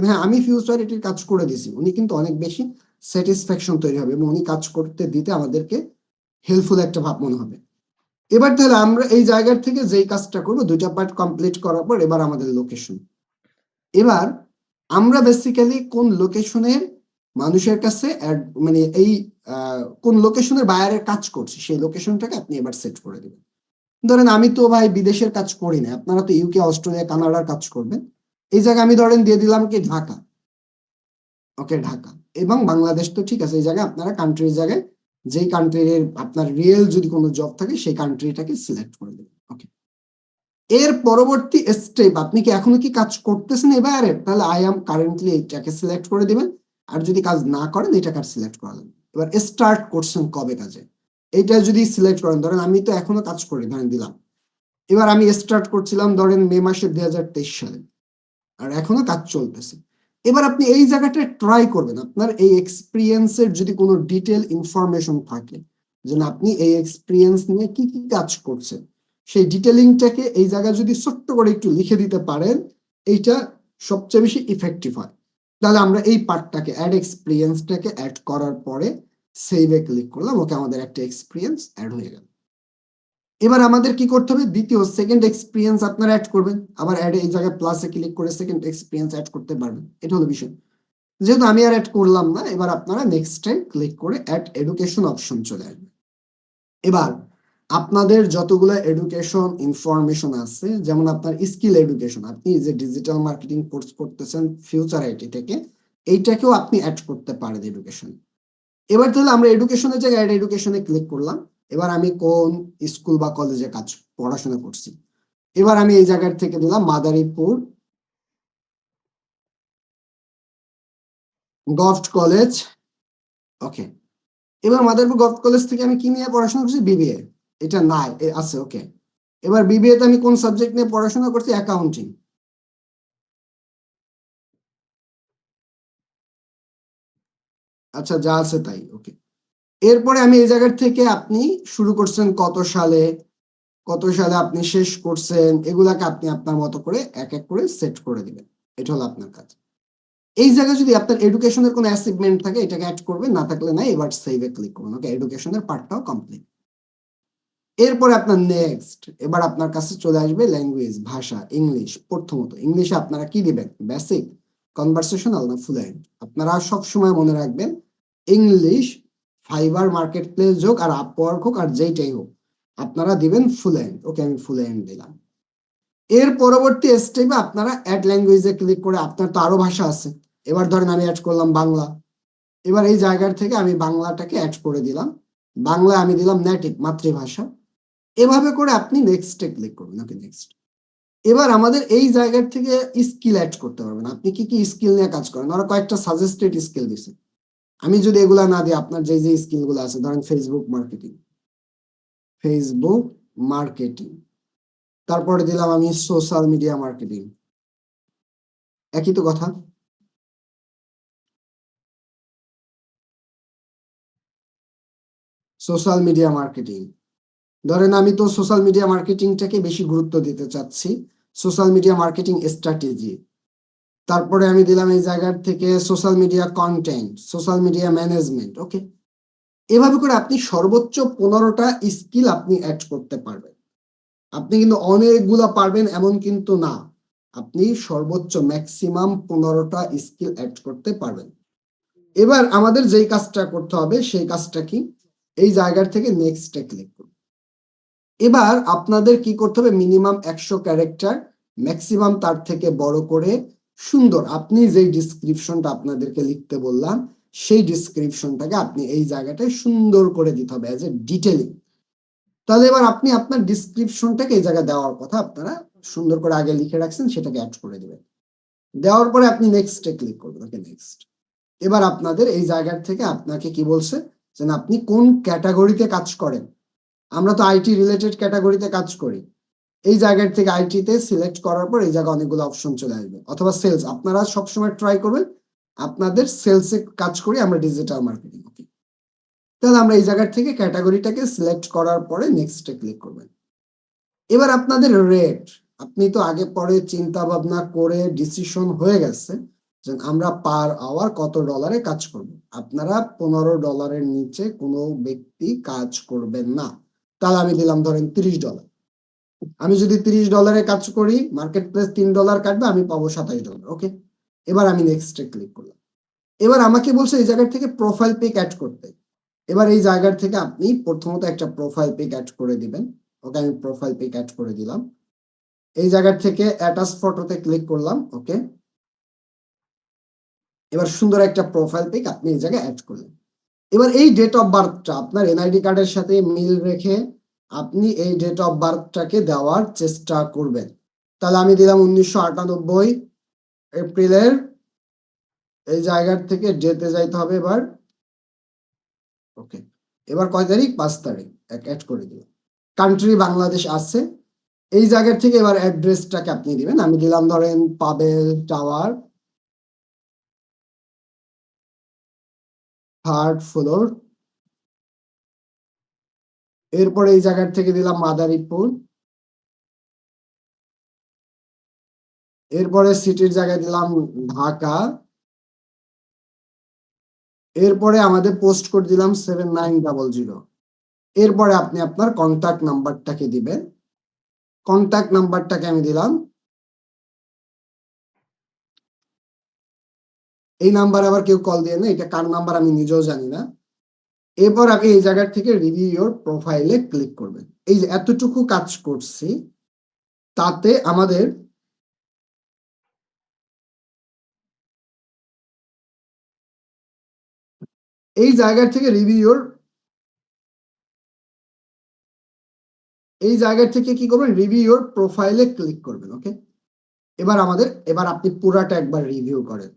হ্যাঁ আমি ফিউচার আইটির কাজ করে দিছি, উনি কিন্তু অনেক বেশি স্যাটিসফ্যাকশন তৈরি হবে এবং উনি কাজ করতে দিতে আমাদেরকে হেল্পফুল একটা ভাব মনে হবে। এবার তাহলে আমরা এই জায়গার থেকে যেই কাজটা করবো, দুইটা পার্ট কমপ্লিট করার পর এবার আমাদের লোকেশন। এবার আমরা বেসিক্যালি কোন লোকেশনের মানুষের কাছে মানে এই কোন লোকেশনের বায়ারের কাজ করছি সেই লোকেশনটাকে আপনি এবার সেট করে দিবেন। ধরেন আমি তো ভাই বিদেশের কাজ করি না, আপনারা তো ইউকে, অস্ট্রেলিয়া, কানাডার কাজ করবেন। এই জায়গায় আমি ধরেন দিয়ে দিলাম কি ঢাকা, ওকে ঢাকা, এবং বাংলাদেশ তো ঠিক আছে। এই জায়গায় আপনারা কান্ট্রির জায়গায় যেই কান্ট্রির আপনার রিয়েল যদি কোনো জব থাকে সেই কান্ট্রিটাকে সিলেক্ট করে দেবেন। ওকে, এর পরবর্তী স্টেপ, আপনি কি এখনো কি কাজ করতেছেন এবারে, তাহলে আই এম কারেন্টলি এইটাকে সিলেক্ট করে দিবেন। আর যদি কাজ না করেন এটাকে সিলেক্ট করালেন। এবার স্টার্ট করছেন কবে কাজে, এইটা যদি সিলেক্ট করেন, ধরেন আমি তো এখনো কাজ করি, ধরেন দিলাম। এবার আমি স্টার্ট করছিলাম ধরেন মে মাসের 2023 সালে, আর এখনো কাজ চলতেছে। এবার আপনি এই জায়গাটা ট্রাই করবেন, আপনার এই এক্সপিরিয়েন্সের যদি কোনো ডিটেল ইনফরমেশন থাকে, যে আপনি এই এক্সপিরিয়েন্স নিয়ে কি কি কাজ করছেন, সেই ডিটেলিংটাকে এই জায়গায় যদি ছোট্ট করে একটু লিখে দিতে পারেন, এইটা সবচেয়ে বেশি ইফেক্টিভ হয়। তাহলে আমরা এই পার্টটাকে অ্যাড এক্সপিরিয়েন্সটাকে অ্যাড করার পরে সেভে ক্লিক করলাম, ওকে, আমাদের একটা এক্সপিরিয়েন্স অ্যাড হয়ে গেল। এবার আমাদের কি করতে হবে, দ্বিতীয় সেকেন্ড এক্সপিরিয়েন্স আপনারা অ্যাড করবেন। আবার অ্যাড এই জায়গায় প্লাসে ক্লিক করে সেকেন্ড এক্সপিরিয়েন্স অ্যাড করতে পারবেন। এটা হলো বিষয়। যেহেতু আমি আর অ্যাড করলাম না, এবার আপনারা নেক্সট ক্লিক করে অ্যাড এডুকেশন অপশন চলে আসবে। এবার আপনাদের যতগুলো এডুকেশন ইনফরমেশন আছে, যেমন আপনার স্কিল এডুকেশন, আপনি যে ডিজিটাল মার্কেটিং কোর্স করতেছেন ফিউচার আইটি থেকে, এইটাকেও আপনি অ্যাড করতে পারেন এডুকেশন। এবার তাহলে আমরা এডুকেশনের জায়গায় অ্যাড এডুকেশনে ক্লিক করলাম। এবার আমি কোন স্কুল বা কলেজে পড়াশোনা করছি, এবার আমি এই জায়গার থেকে দিলাম মাদারীপুর গভর্নমেন্ট কলেজ। ওকে, এবার মাদারীপুর গভর্নমেন্ট কলেজ থেকে আমি কি নিয়ে পড়াশোনা করছি, বিবিএ। এটা নাই আছে, ওকে। এবার বিবিএ তে আমি কোন সাবজেক্ট নিয়ে পড়াশোনা করছি, অ্যাকাউন্টিং। আচ্ছা, যা আছে তাই, ওকে। এরপরে আমি এই জায়গার থেকে আপনি শুরু করছেন কত সালে, কত সালে আপনি শেষ করছেন, এগুলাকে আপনি আপনার মতো করে এক এক করে সেট করে দিবেন। এটা হলো আপনার কাজ। এই জায়গায় যদি আপনার এডুকেশনের কোনো অ্যাচিভমেন্ট থাকে এটাকে অ্যাড করবেন, না থাকলে নাই, এবার সেভে ক্লিক করুন। ওকে, এডুকেশনের পার্টটাও কমপ্লিট। এরপরে আপনার নেক্সট, এবার আপনার কাছে চলে আসবে ল্যাঙ্গুয়েজ, ভাষা, ইংলিশ। প্রথমত ইংলিশে আপনারা কি দিবেন, বেসিক, কনভারসেশনাল না ফ্লুয়েন্ট। আপনারা সব সময় মনে রাখবেন ইংলিশ ফাইবার মার্কেট প্লেস হোক আর আপওয়ার্ক হোক আর যেইটাই হোক, আপনারা দিবেন ফ্লুয়েন্ট। ওকে, আমি ফ্লুয়েন্ট দিলাম। এর পরবর্তী স্টেপে আপনারা অ্যাড ল্যাঙ্গুয়েজে ক্লিক করে, আপনার তো আরো ভাষা আছে, এবার ধরেন আমি অ্যাড করলাম বাংলা। এবার এই জায়গার থেকে আমি বাংলাটাকে অ্যাড করে দিলাম। বাংলা আমি দিলাম নেটিভ, মাতৃভাষা। এভাবে করে আপনি নেক্সটে ক্লিক করবেন। ওকে, নেক্সট। এবার আমাদের এই জায়গার থেকে স্কিল অ্যাড করতে পারবেন। আপনি কি কি স্কিল নিয়ে কাজ করেন, ওরা কয়েকটা সাজেস্টেড স্কিল দিছে। আমি যদি এগুলা না দিই, আপনার যে যে স্কিল গুলো আছে, ধরেন ফেসবুক মার্কেটিং, ফেসবুক মার্কেটিং, তারপরে দিলাম আমি সোশ্যাল মিডিয়া মার্কেটিং, একই তো কথা। সোশ্যাল মিডিয়া মার্কেটিং, ধরেন আমি তো সোশ্যাল মিডিয়া মার্কেটিংটাকে বেশি গুরুত্ব দিতে চাচ্ছি, সোশ্যাল মিডিয়া মার্কেটিং স্ট্র্যাটেজি। তারপরে আমি দিলাম এই জায়গার থেকে social media content, social media management. Okay, এভাবে করে আপনি সর্বোচ্চ 15টা স্কিল আপনি অ্যাড করতে পারবেন। আপনি কিন্তু অনেকগুলা পারবেন এমন কিন্তু না, আপনি সর্বোচ্চ ম্যাক্সিমাম 15টা স্কিল অ্যাড করতে পারবেন। এবার আমাদের যেই কাজটা করতে হবে সেই কাজটা কি, এই জায়গার থেকে নেক্সটে ক্লিক করুন। এবার আপনাদের কি করতে হবে, মিনিমাম 100 ক্যারেক্টার, ম্যাক্সিমাম তার থেকে বড় করে সুন্দর, আপনি যেই ডিসক্রিপশনটা আপনাদেরকে লিখতে বললাম সেই ডিসক্রিপশনটাকে আপনি এই জায়গাটায় সুন্দর করে দিতে হবে অ্যাজ এ ডিটেলিং। তাহলে এবার আপনি আপনার ডিসক্রিপশনটাকে এই জায়গায় দেওয়ার কথা, আপনারা সুন্দর করে আগে লিখে রাখছেন সেটাকে অ্যাড করে দিবেন। দেওয়ার পরে আপনি নেক্সটে ক্লিক করবেন। ওকে, নেক্সট। এবার আপনাদের এই জায়গার থেকে আপনাকে কি বলছে, যে আপনি কোন ক্যাটাগরিতে কাজ করেন। আমরা তো আইটি রিলেটেড ক্যাটাগরিতে কাজ করি। এই জায়গার থেকে আইটিতে সিলেক্ট করার পর এই জায়গায় অনেকগুলো অপশন চলে আসবে, অথবা সেলস, আপনারা সবসময় ট্রাই করবেন আপনাদের সেলসে কাজ করি আমরা ডিজিটাল মার্কেটিং। ওকে, তাহলে আমরা এই জায়গার থেকে ক্যাটাগরিটাকে সিলেক্ট করার পরে নেক্সটে ক্লিক করবেন। এবার আপনাদের রেট, আপনি তো আগে পরে চিন্তা ভাবনা করে ডিসিশন হয়ে গেছে যে আমরা পার আওয়ার কত ডলারে কাজ করব। আপনারা $15 নিচে কোনো ব্যক্তি কাজ করবেন না। তাহলে আমি দিলাম ধরেন $30। আমি যদি $30 কাজ করি, মার্কেট প্লেস $3 কাটবে, আমি পাবো $27। ওকে, এবার আমি নেক্সটে ক্লিক করলাম। এবার আমাকে বলছে এই জায়গা থেকে প্রোফাইল পিক অ্যাড করতে। এবার এই জায়গা থেকে আপনি প্রথমত একটা প্রোফাইল পিক অ্যাড করে দিবেন। ওকে, আমি প্রোফাইল পিক অ্যাড করে দিলাম। এই জায়গা থেকে অ্যাটাচ ফটোতে ক্লিক করলাম। ওকে, এবার সুন্দর একটা প্রোফাইল পিক আপনি এই জায়গায় অ্যাড করলেন। এবার এই ডেট অফ বার্থটা আপনার এনআইডি কার্ডের সাথে মিল রেখে আপনি এই ডেট অফ বার্থটাকে দেওয়ার চেষ্টা করবেন। তাহলে আমি দিলাম 1998 এপ্রিলের, এই জায়গার থেকে ডেতে যাইতে হবে এবার। ওকে, এবার কয় তারিখ? 5 তারিখ অ্যাড করে দিলাম। কান্ট্রি বাংলাদেশ আছে। এই জায়গার থেকে এবার অ্যাড্রেসটাকে আপনি দিবেন। আমি দিলাম ধরেন পাবেল টাওয়ার, 3rd ফ্লোর। এরপরে এই জায়গার থেকে দিলাম মাদারীপুর। এরপরে সিটির জায়গায় দিলাম ঢাকা। এরপরে আমাদের পোস্ট কোড দিলাম 7900। এরপরে আপনি আপনার কন্টাক্ট নাম্বারটাকে দিবেন। কন্টাক্ট নাম্বারটাকে আমি দিলাম, এই নাম্বার আবার কেউ কল দিয়ে না, এটা কার নাম্বার আমি নিজেও জানি না। এরপর আপনি এই জায়গা থেকে রিভিউ ইওর প্রোফাইলে ক্লিক করবেন। এই যে এতটুকু কাজ করছি, তাতে আমাদের এই জায়গা থেকে এই জায়গা থেকে কি করবেন? রিভিউ ইওর প্রোফাইলে ক্লিক করবেন। ওকে, এবার আপনি পুরাটা একবার রিভিউ করেন।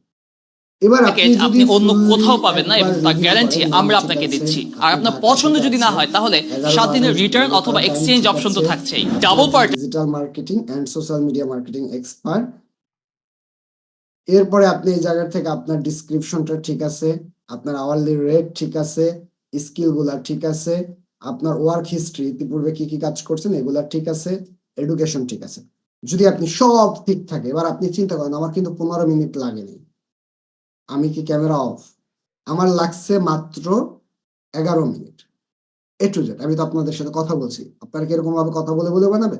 এবার আপনি যদি আপনি অন্য fully কোথাও পাবেন না এবং একবার তার review গ্যারান্টি করেন, আমরা নাম আপনাকে ঠিক আছে, দিচ্ছি। আর আপনি আপনার ঢাকা পছন্দ থেকে যদি না আছেন, হয় তাহলে 11 7 দিনের বাংলাদেশ রিটার্ন লোকাল অথবা টাইম এক্সচেঞ্জ ঠিক অপশন তো আছে, থাকছেই। আপনি double party digital marketing and social media marketing expert. এরপরে আপনি এই জায়গা থেকে আপনার ডিসক্রিপশনটা ঠিক আছে, আপনার আওয়ারলি রেট ঠিক আছে, স্কিল গুলা ঠিক আছে, আপনার ওয়ার্ক হিস্ট্রি ইতিপূর্বে কি কি কাজ করছেন এগুলা ঠিক আছে, এডুকেশন ঠিক আছে। যদি আপনি সব ঠিক থাকে, এবার আপনি চিন্তা করেন আমার কিন্তু 15 মিনিট লাগেনি। আমি কি ক্যামেরা অফ? আমার লাগছে মাত্র 11 মিনিট। এ টু জেড আমি তো আপনাদের সাথে কথা বলছি, আপনারা কি এরকম ভাবে কথা বলে বলে বানাবে?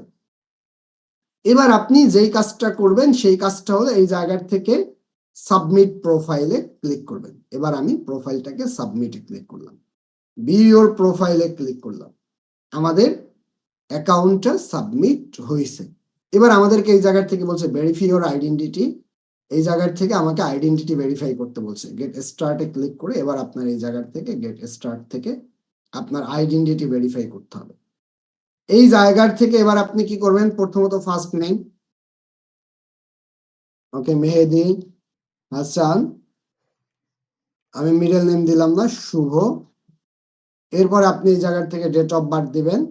এবার আপনি যেই কাজটা করবেন সেই কাজটা হলো এই জায়গার থেকে সাবমিট প্রোফাইলে ক্লিক করবেন। এবার আমি প্রোফাইলটাকে সাবমিটে ক্লিক করলাম, বি ইওর প্রোফাইলে ক্লিক করলাম। আমাদের অ্যাকাউন্টটা সাবমিট হয়েছে। এবার আমাদেরকে এই জায়গা থেকে বলছে ভেরিফাই ইওর আইডেন্টিটি। এই জায়গার থেকে আমাকে আইডেন্টিটি ভেরিফাই করতে বলছে। গেট স্টার্টে ক্লিক করে এবার আপনার এই জায়গার থেকে গেট স্টার্ট থেকে আপনার আইডেন্টিটি ভেরিফাই করতে হবে। এই জায়গার থেকে এবার আপনি কি করবেন? প্রথমত ফার্স্ট নেম, ওকে, মেহেদি হাসান। আমি মিডল নেম দিলাম না, শুভ। এরপর আপনি এই জায়গা থেকে ডেট অফ বার্থ দিবেন।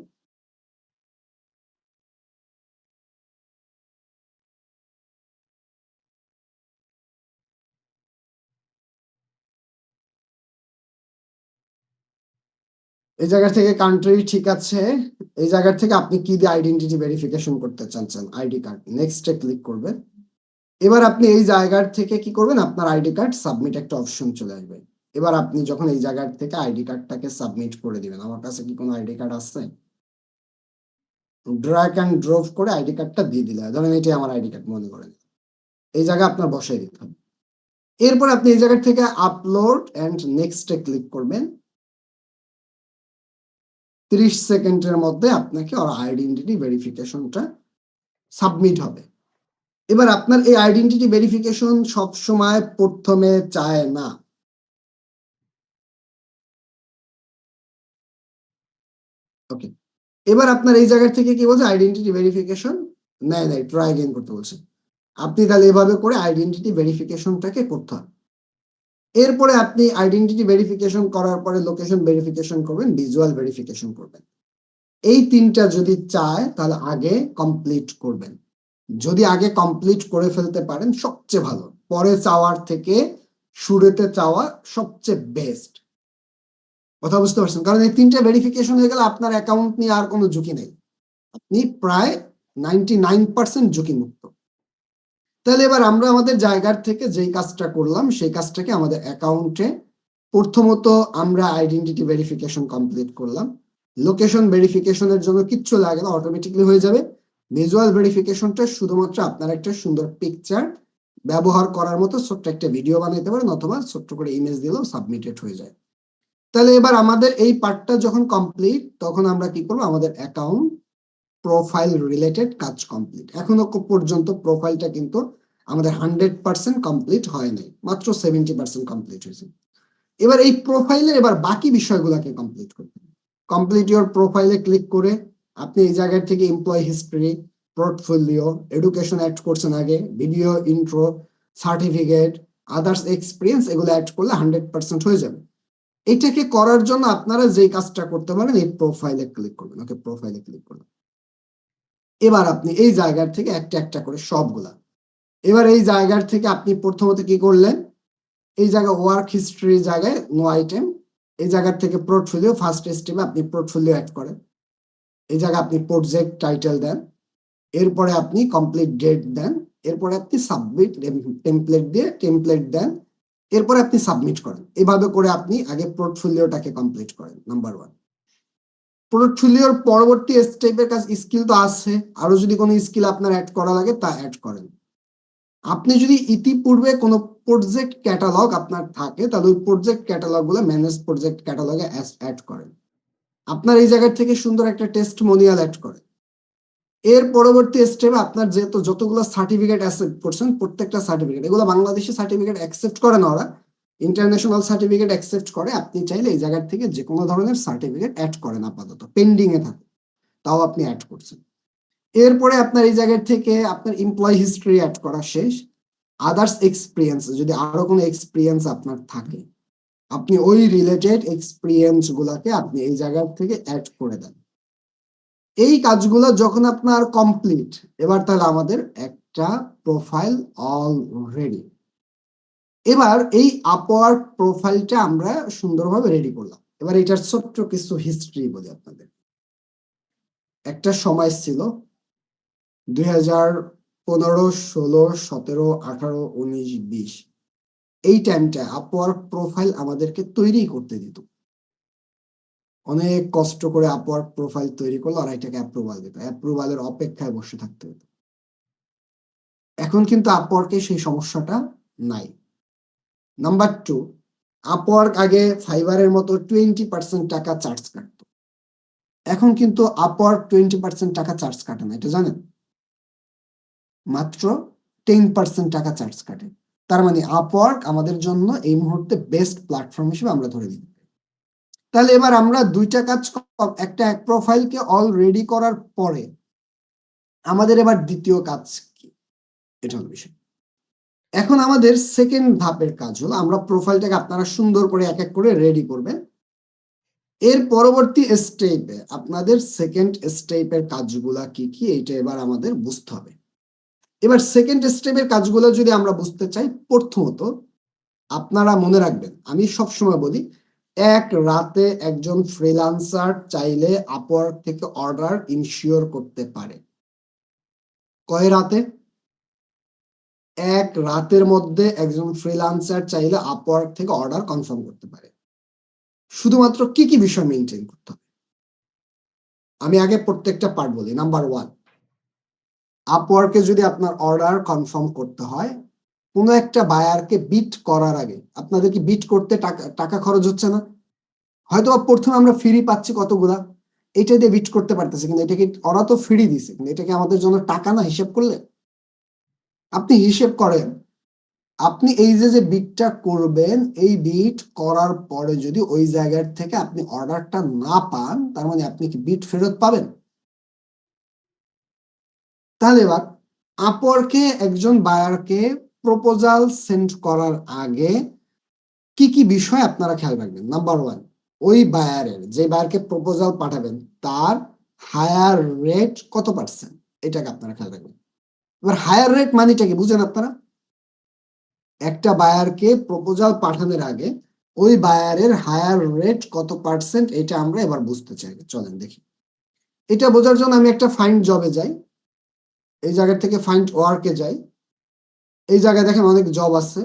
এই জায়গা থেকে কান্ট্রি ঠিক আছে। এই জায়গা থেকে আপনি কি দিয়ে আইডেন্টিটি ভেরিফিকেশন করতে চাচ্ছেন? ID card. নেক্সটে ক্লিক করবেন। এবার আপনি এই জায়গার থেকে কি করবেন? আপনার আইডি কার্ড সাবমিট একটা অপশন চলে আসবে। এবার আপনি যখন এই জায়গার থেকে আইডি কার্ডটাকে সাবমিট করে দিবেন, আমার কাছে কি কোনো আইডি কার্ড আছে? ড্র্যাগ অ্যান্ড ড্রপ করে আইডি কার্ডটা দিয়ে দিলে, ধরেন এটাই আমার আইডি কার্ড মনে করেন, এই জায়গায় আপনার বসাই দিতে হবে। এরপর আপনি এই জায়গা থেকে আপলোড এন্ড নেক্সটে ক্লিক করবেন। 30 সেকেন্ডের মধ্যে আপনাকে আইডেন্টিটি ভেরিফিকেশনটা সাবমিট হবে। এবার আপনার এই আইডেন্টিটি ভেরিফিকেশন সব সময় প্রথমে চায় না। ওকে, এবার আপনার এই জায়গা থেকে কি বলছে? আইডেন্টিটি ভেরিফিকেশন নেয় নাই, ট্রাই अगेन করতে বলছে। আপনি তাহলে এভাবে করে আইডেন্টিটি ভেরিফিকেশনটাকে করতে হবে। এরপরে আপনি আইডেন্টিটি ভেরিফিকেশন করার পরে লোকেশন ভেরিফিকেশন করবেন, ভিজুয়াল ভেরিফিকেশন করবেন। এই তিনটা যদি চায় তাহলে আগে কমপ্লিট করবেন। যদি আগে কমপ্লিট করে ফেলতে পারেন সবচেয়ে ভালো, পরে চাওয়ার থেকে শুরুতে চাওয়া সবচেয়ে বেস্ট। কথা বুঝতে পারছেন? কারণ এই তিনটা ভেরিফিকেশন হয়ে গেলে আপনার অ্যাকাউন্ট নিয়ে আর কোনো ঝুঁকি নেই, আপনি প্রায় 99% ঝুঁকি মুক্ত। তাহলে এবার আমরা আমাদের জায়গার থেকে যেই কাজটা করলাম সেই কাজটাকে আমাদের অ্যাকাউন্টে প্রথমত আমরা আইডেন্টিটি ভেরিফিকেশন কমপ্লিট করলাম। লোকেশন ভেরিফিকেশনের জন্য কিচ্ছু লাগে না, অটোমেটিকলি হয়ে যাবে। ভিজুয়াল ভেরিফিকেশনটা শুধুমাত্র আপনার একটা সুন্দর পিকচার ব্যবহার করার মতো ছোট্ট একটা ভিডিও বানাইতে পারেন, অথবা ছোট্ট করে ইমেজ দিলেও সাবমিটেড হয়ে যায়। তাহলে এবার আমাদের এই পার্টটা যখন কমপ্লিট, তখন আমরা কি করবো, আমাদের অ্যাকাউন্ট প্রোফাইল রিলেটেড কাজ কমপ্লিট। এখনো পর্যন্ত প্রোফাইলটা কিন্তু আমাদের 100% কমপ্লিট হয় নাই, মাত্র 70% কমপ্লিট হয়েছে। এবার এই প্রোফাইলের এবার বাকি বিষয়গুলোকে কমপ্লিট করতে হবে। কমপ্লিট ইওর প্রোফাইলে ক্লিক করে আপনি এই জায়গা থেকে employ history, portfolio, education add করছেন আগে, video, intro, certificate, others experience, এগুলো অ্যাড করলে 100% হয়ে যাবে। এটাকে করার জন্য আপনারা যেই কাজটা করতে পারেন, এই প্রোফাইলে ক্লিক করবেন। ওকে, প্রোফাইলে ক্লিক করবেন। এবার আপনি এই জায়গার থেকে একটা একটা করে সবগুলা, এবার এই জায়গার থেকে আপনি প্রথমত কি করলেন, এই জায়গায় ওয়ার্ক হিস্ট্রি জায়গায় নো আইটেম, এই জায়গার থেকে পোর্টফোলিও, ফার্স্ট স্টেপে আপনি পোর্টফোলিও অ্যাড করেন। এই জায়গায় আপনি প্রজেক্ট টাইটেল দেন, এরপরে আপনি কমপ্লিট ডেট দেন, এরপরে আপনি সাবমিট টেমপ্লেট দেন, এরপরে আপনি সাবমিট করেন। এভাবে করে আপনি আগে পোর্টফোলিওটাকে কমপ্লিট করেন, নাম্বার 1। পোর্টফোলিওর পরবর্তী স্টেপের কাজ স্কিল তো আছে, আরো যদি কোনো স্কিল আপনার অ্যাড করা লাগে তা অ্যাড করেন। আপনি যদি ইতিপূর্বে কোনো প্রজেক্ট ক্যাটালগ আপনার থাকে, তাহলে ওই প্রজেক্ট ক্যাটালগ গুলো ম্যানেজ প্রজেক্ট ক্যাটালগে অ্যাড করেন। আপনার এই জায়গা থেকে সুন্দর একটা টেস্টিমোনিয়াল অ্যাড করেন। এর পরবর্তী স্টেপে আপনার যেহেতু যতগুলো সার্টিফিকেট অ্যাকসেপ্ট করছেন, প্রত্যেকটা সার্টিফিকেট, এগুলো বাংলাদেশি সার্টিফিকেট অ্যাকসেপ্ট করে না, ওরা ইন্টারন্যাশনাল সার্টিফিকেট অ্যাকসেপ্ট করে। আপনি চাইলে এই জায়গা থেকে যে কোনো ধরনের সার্টিফিকেট অ্যাড করেন, আপাতত পেন্ডিং এ থাকে, তাও আপনি অ্যাড করছেন। এরপরে আপনার এই জায়গা থেকে আপনার এমপ্লয় হিস্ট্রি অ্যাড করা শেষ। আদার্স এক্সপিরিয়েন্স, যদি আরো কোনো এক্সপিরিয়েন্স আপনার থাকে, আপনি ওই রিলেটেড এক্সপিরিয়েন্স গুলাকে আপনি এই জায়গা থেকে অ্যাড করে দেন। এই কাজগুলো যখন আপনার কমপ্লিট, এবার তাহলে আমাদের একটা প্রোফাইল অলরেডি। এবার এই আপওয়ার্ক প্রোফাইলটা আমরা সুন্দরভাবে রেডি করলাম। এবার এটার ছোট্ট কিছু হিস্ট্রি বলি আপনাদের। একটা সময় ছিল 2015, 16, 17, 18, 19, 20, এই টাইমটা আপওয়ার্ক প্রোফাইল আমাদেরকে তৈরি করতে দিত। অনেক কষ্ট করে আপওয়ার্ক প্রোফাইল তৈরি করলো আর এটাকে অ্যাপ্রুভাল দিত, অ্যাপ্রুভালের অপেক্ষায় বসে থাকতে হতো। এখন কিন্তু আপওয়ার্কে সেই সমস্যাটা নাই। নাম্বার 2, আপওয়ার্ক আগে ফাইবারের মতো 20% টাকা চার্জ কাটতো, এখন কিন্তু আপওয়ার্ক 20% টাকা চার্জ কাটে না, এটা জানেন? মাত্র 10% টাকা চার্জ কাটে। তার মানে আপওয়ার্ক আমাদের জন্য এই মুহূর্তে বেস্ট প্ল্যাটফর্ম হিসেবে আমরা ধরে নিতে পারি। তাহলে এবার আমরা দুইটা কাজ, একটা এক প্রোফাইলকে অলরেডি করার পরে আমাদের এবার দ্বিতীয় কাজ কি, এটা হলো বিষয়। এখন আমাদের সেকেন্ড ধাপের কাজ হলো, আমরা প্রোফাইলটাকে আপনারা সুন্দর করে এক এক করে রেডি করবেন। এর পরবর্তী স্টেপে আপনাদের সেকেন্ড স্টেপের কাজগুলা কি কি, এইটা এবার আমাদের বুঝতে হবে। এবার সেকেন্ড স্টেপের কাজগুলো যদি আমরা বুঝতে চাই, প্রথমত আপনারা মনে রাখবেন, আমি সবসময় বলি, এক রাতে একজন ফ্রিল্যান্সার চাইলে আপওয়ার্ক থেকে অর্ডার ইনশিওর করতে পারে। কয় রাতে? এক রাতের মধ্যে একজন ফ্রিল্যান্সার চাইলে আপওয়ার্ক থেকে অর্ডার কনফার্ম করতে পারে। শুধুমাত্র কি কি বিষয় মেনটেন করতে হবে, আমি আগে প্রত্যেকটা পার্ট বলি। নাম্বার 1, আপওয়ার্কে যদি আপনার অর্ডার কনফার্ম করতে হয়, কোনো একটা বায়ারকে বিট করার আগে আপনাদের কি বিট করতে টাকা খরচ হচ্ছে না? হয়তো প্রথমে আমরা ফ্রি পাচ্ছি কতগুলা, এটা দিয়ে বিট করতে পারতেছি, কিন্তু এটাকে ওরা তো ফ্রি দিছে, কিন্তু এটাকে আমাদের জন্য টাকা না? হিসেব করলে আপনি হিসেব করেন, আপনি এই যে বিটটা করবেন, এই বিট করার পরে যদি ওই জায়গার থেকে আপনি অর্ডারটা না পান, তার মানে আপনি কি বিট ফেরত পাবেন? তাহলে এবার আপওয়ার্কে একজন বায়ারকে প্রপোজাল সেন্ড করার আগে কি কি বিষয় আপনারা খেয়াল রাখবেন। নাম্বার 1, ওই বায়ারের, যে বায়ারকে প্রপোজাল পাঠাবেন, তার হায়ার রেট কত পার্সেন্ট, এটাকে আপনারা খেয়াল রাখবেন। এবার হায়ার রেট মানেটা কি বুঝেন আপনারা? একটা বায়ারকে প্রপোজাল পাঠানোর আগে ওই বায়ারের হায়ার রেট কত পার্সেন্ট, এটা আমরা এবার বুঝতে চাই। চলেন দেখি। এটা বোঝার জন্য আমি একটা ফাইন্ড জবে যাই, এই জায়গা থেকে ফাইন্ড ওয়ার্কে যাই। এই জায়গায় দেখেন অনেক জব আছে,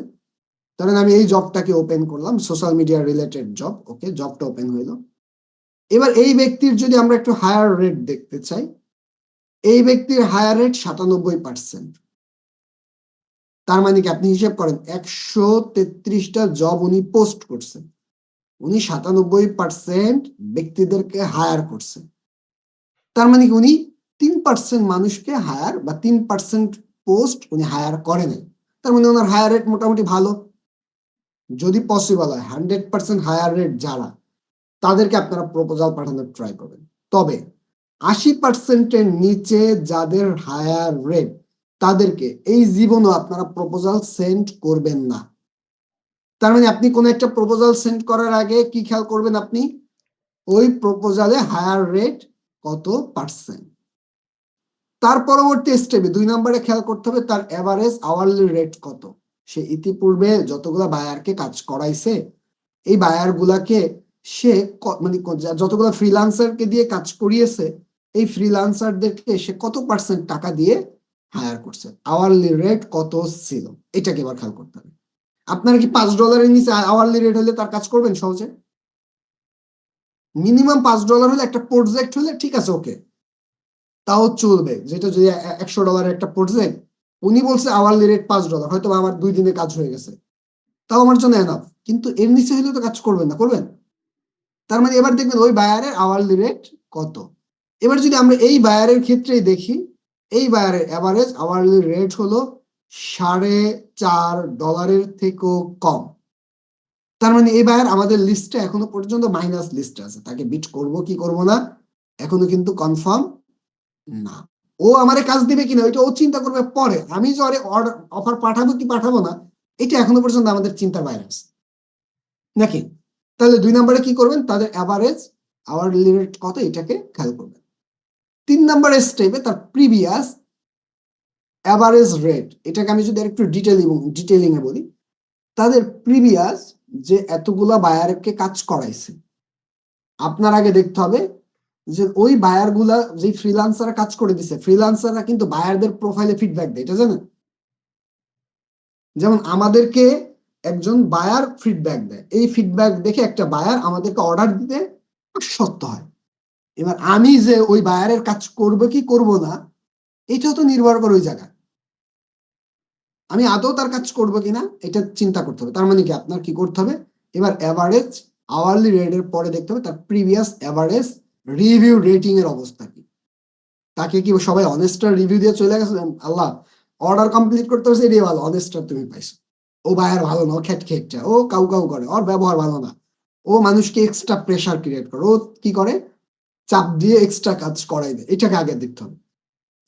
ধরেন আমি এই জবটাকে ওপেন করলাম, সোশ্যাল মিডিয়া রিলেটেড জব, ওকে, জবটা ওপেন হইলো। এবার এই ব্যক্তির যদি আমরা একটু হায়ার রেট দেখতে চাই, এই ব্যক্তির হায়ার রেট 97%। তার মানে কি, আপনি হিসেব করেন 133টা জব উনি পোস্ট করছেন, উনি 97% ব্যক্তিদেরকে হায়ার করছে। তার মানে কি, উনি 3% মানুষকে হায়ার বা 3% পোস্ট উনি হায়ার করে নাই। তার মানে ওনার হায়ার রেট মোটামুটি ভালো। যদি পসিবল হয় 100% হায়ার রেট যারা, তাদেরকে আপনারা প্রপোজাল পাঠানোর ট্রাই করবেন। তবে 80%-এর নিচে যাদের হায়ার রেট, তাদেরকে এই জীবনও আপনারা প্রপোজাল সেন্ড করবেন না। তার মানে আপনি কোন একটা প্রপোজাল সেন্ড করার আগে কি খেয়াল করবেন, আপনি ওই প্রপোজালে হায়ার রেট কত পার্সেন্ট। তার পরবর্তী স্টেপে 2 নম্বরে খেয়াল করতে হবে তার এভারেজ আওয়ারলি রেট কত। সে ইতিপূর্বে যতগুলা বায়ারকে কাজ করাইছে, এই বায়ার গুলাকে সে মানে যতগুলো ফ্রিল্যান্সারকে দিয়ে কাজ করিয়েছে, এই ফ্রিল্যান্সারদেরকে সে কত পার্সেন্ট টাকা দিয়ে হায়ার করছে, আওয়ারলি রেট কত ছিল, এটাকে এবার খেয়াল করতে হবে। আপনারা কি $5 নিচে আওয়ারলি রেট হলে তার কাজ করবেন সহজে? মিনিমাম $5 হলে একটা প্রজেক্ট হলে ঠিক আছে, ওকে, তাও চলবে। যেটা যদি $100 একটা প্রজেক্ট, উনি বলছে আওয়ারলি রেট $5, হয়তো আমার 2 দিনে কাজ হয়ে গেছে, তাও আমার জন্য এনাফ। কিন্তু এর নিচে হলে তো কাজ করবেন না, করবেন? তার মানে এবার দেখবেন ওই বায়ারের আওয়ারলি রেট কত। এবার যদি আমরা এই বায়ারের ক্ষেত্রেই দেখি, এই বায়ারের এভারেজ আওয়ারলি রেট হলো $4.5 থেকেও কম। তার মানে এই বায়ার আমাদের লিস্টে এখনো পর্যন্ত মাইনাস লিস্টে আছে। তাকে বিট করব কি করব না এখনো কিন্তু কনফার্ম না। ও আমারে কাজ দিবে কিনা ওইটা ও চিন্তা করবে পরে। আমি যে অর্ডার অফার পাঠাবো কি পাঠাবো না, এটা এখনো পর্যন্ত আমাদের চিন্তার বাইরে আছে নাকি? তাহলে 2 নম্বরে কি করবেন, তাদের এভারেজ আওয়ারলি রেট কত এটাকে খেয়াল করবেন। 3 নম্বর স্টেপে তার প্রিভিয়াস এভারেজ রেট, এটাকে আমি যদি আরেকটু ডিটেইলিং এ বলি, তাদের প্রিভিয়াস যে এতগুলা বায়ারকে কাজ করাইছে, আপনার আগে দেখতে হবে যে ওই বায়ার গুলা যে ফ্রিল্যান্সাররা কাজ করে দিছে, ফ্রিল্যান্সাররা কিন্তু বায়ারদের প্রোফাইলে ফিডব্যাক দেয়, এটা জানেন? যেমন আমাদেরকে একজন বায়ার ফিডব্যাক দেয়, এই ফিডব্যাক দেখে একটা বায়ার আমাদেরকে অর্ডার দিতে আশ্বস্ত হয়। এবার আমি যে ওই বায়ারের কাজ করবো কি করব না, এটাও তো নির্ভর করে ওই জায়গায় আমি আদৌ তার কাজ করবো কিনা এটা চিন্তা করতে হবে। তার মানে কি, আপনার কি করতে হবে, এবার এভারেজ আওয়ারলি রেটের পরে দেখতে হবে তার প্রিভিয়াস এভারেজ রিভিউ রেটিং এর অবস্থা কি। তাকে কি সবাই অনেস্টার রিভিউ দিয়ে চলে গেছে, আল্লাহ অর্ডার কমপ্লিট করতে হচ্ছে এটাই ভালো, অনেস্টার তুমি পাইছো, ও বায়ার ভালো না, ও খেটখেটটা, ও কাউ কাউ করে, ওর ব্যবহার ভালো না, ও মানুষকে এক্সট্রা প্রেশার ক্রিয়েট করে, ও কি করে চাপ দিয়ে এক্সট্রা কাজ করাই দেয়, এটাকে আগে দেখতে হবে।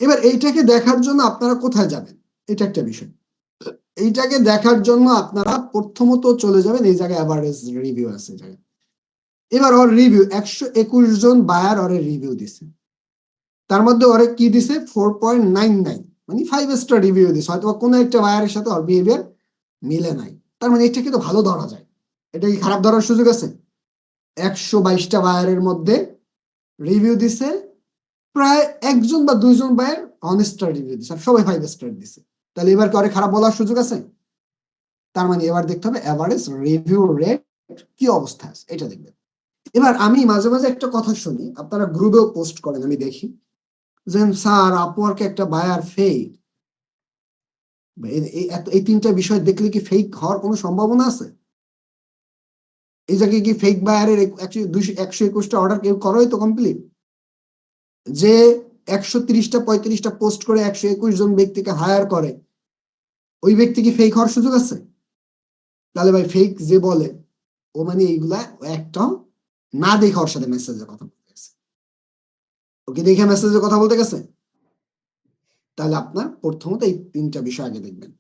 এবার এইটাকে দেখার জন্য আপনারা কোথায় যাবেন, এটা একটা বিষয়। এইটাকে দেখার জন্য আপনারা প্রথমত চলে যাবেন এই জায়গায় এভারেজ রিভিউ আছে জায়গায়। এবার ওর রিভিউ 121 জন বায়ার ওরে রিভিউ দিছে, তার মধ্যে ওরে কি দিছে 4.99, মানে 5 স্টার রিভিউ দিছে। হয়তো কোনো একটা বায়ারের সাথে ওর বিহেভিয়ার মিলে নাই, তার মানে এটা কিন্তু ভালো ধরা যায়। এটা কি খারাপ ধরার সুযোগ আছে? 122টা বায়ারের মধ্যে রিভিউ দিছে প্রায় 1 জন বা 2 জন বায়ার অনস্টার রিভিউ দিছে, সবাই 5 স্টার দিছে। তাহলে এবার কি ওরে খারাপ বলার সুযোগ আছে? তার মানে এবার দেখতে হবে এভারেজ রিভিউ রেট কি অবস্থা আছে, এটা দেখবেন। এবার আমি মাঝে মাঝে একটা কথা শুনি, আপনারা গ্রুপেও পোস্ট করেন, আমি দেখি যে স্যার আপওয়ার্কে একটা বায়ার ফেক। এই 3টা বিষয় দেখলে কি ফেক হওয়ার কোনো সম্ভাবনা আছে? এই জায়গায় কি ফেক বায়ারের 121টা অর্ডার কেউ করোই তো কমপ্লিট? যে 130টা 35টা পোস্ট করে 121 জন ব্যক্তিকে হায়ার করে, ওই ব্যক্তি কি ফেক হওয়ার সুযোগ আছে? তাহলে ভাই ফেক যে বলে ও মানে এইগুলা একটাও না দেখে ওর সাথে মেসেজে কথা বলতে গেছে, ওকে দেখে মেসেজে কথা বলতে গেছে। তাহলে আপনার প্রথমত এই 3টা বিষয় আগে দেখবেন।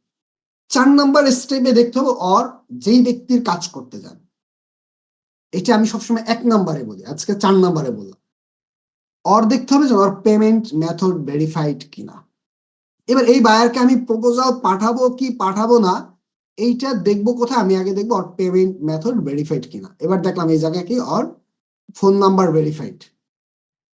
4 নম্বর স্টেপে দেখতে হবে ওর যেই ব্যক্তির কাজ করতে যান, এটা আমি সবসময় 1 নম্বরে বলি, আজকে 4 নম্বরে বললাম। ওর দেখতে হবে যে ওর পেমেন্ট মেথড ভেরিফাইড কিনা। এবার এই বায়ারকে আমি প্রপোজাল পাঠাবো কি পাঠাবো না, এইটা দেখবো কোথায়, আমি আগে দেখবো ওর পেমেন্ট মেথড ভেরিফাইড কিনা। এবার দেখলাম এই জায়গায় কি ওর ফোন নাম্বার ভেরিফাইড,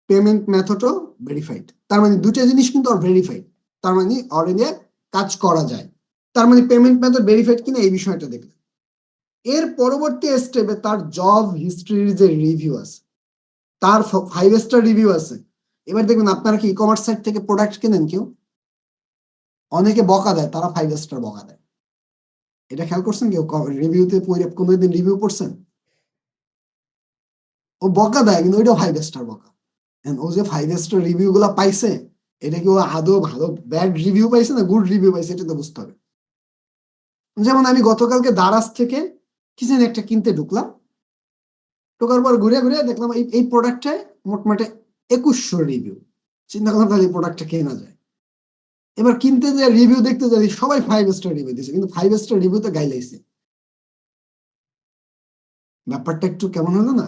পেমেন্ট মেথডও ভেরিফাইড, তার মানে 2টা জিনিস কিন্তু ওর ভেরিফাইড, তার মানে ওর নিয়ে কাজ করা যায়। তার মানে পেমেন্ট মেথড ভেরিফাইড কিনা এই বিষয়টা দেখলেন। এর পরবর্তী স্টেপে তার জব হিস্ট্রির যে রিভিউ আছে, তার 5 স্টার রিভিউ আছে। এবার দেখবেন আপনারা কি ই কমার্স সাইট থেকে প্রোডাক্ট কেনেন কেউ? অনেকে বকা দেয়, তারা 5 স্টার বকা দেয়। এটা খেয়াল করছেন কেউ? রিভিউতে কোনোদিন রিভিউ পড়ছেন? ও বকা দেয় কিন্তু ওইটা 5 স্টার বকা। ও যে 5 স্টার রিভিউ গুলা পাইছে, এটা কি ও আদৌ ভালো ব্যাড রিভিউ পাইছে না গুড রিভিউ পাইছে, এটা তো বুঝতে হবে। যেমন আমি গতকালকে দারাজ থেকে কি জানি একটা কিনতে ঢুকলাম, ঢোকার পর ঘুরে ঘুরে দেখলাম এই প্রোডাক্টটায় মোটামুটি 2100 রিভিউ। চিন্তা করলাম তাহলে এই প্রোডাক্টটা কেনা যায়। এবার কিনতে যে রিভিউ দেখতে যাই সবাই 5 স্টার রিভিউ দিচ্ছে, কিন্তু 5 স্টার রিভিউতে গাইলাইছে। ব্যাপারটা একটু কেমন হলো না?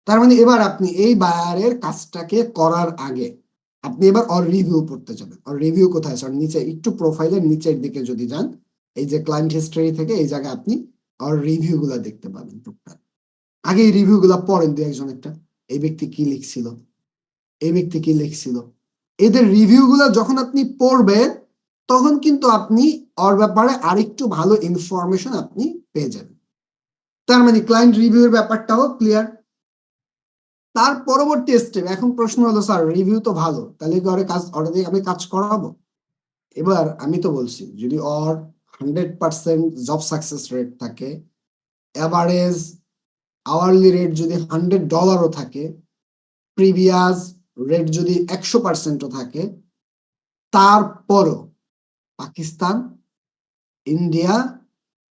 তার মানে এবার আপনি এই বায়ারের কাজটাকে করার আগে আপনি এবার ওর রিভিউ পড়তে যাবেন। ওর রিভিউ কোথায় আছে? ওর নিচে একটু প্রোফাইলের নিচের দিকে যদি যান, এই যে ক্লায়েন্ট হিস্টরি থেকে এই জায়গায় আপনি ওর রিভিউ গুলা দেখতে পাবেন টুকটাক। আগে এই রিভিউ গুলা পড়েন দু একজন একটা, এই ব্যক্তি কি লিখছিল, এই ব্যক্তি কি লিখছিল। এদের রিভিউ গুলা যখন আপনি পড়বেন তখন কিন্তু আপনি ওর ব্যাপারে আরেকটু ভালো ইনফরমেশন আপনি পেয়ে যাবেন। তার মানে ক্লায়েন্ট রিভিউ এর ব্যাপারটাও ক্লিয়ার। তার পরবর্তী স্টেপ, এখন প্রশ্ন হলো স্যার রিভিউ তো ভালো, তাহলে কি ওরে দিয়ে আমি কাজ করাবো? এবার আমি তো বলছি যদি ওর 100% জব সাকসেস রেট থাকে, এভারেজ আওয়ারলি রেট যদি $100 থাকে, প্রিভিয়াস রেট যদি 100% থাকে, তারপরও পাকিস্তান, ইন্ডিয়া,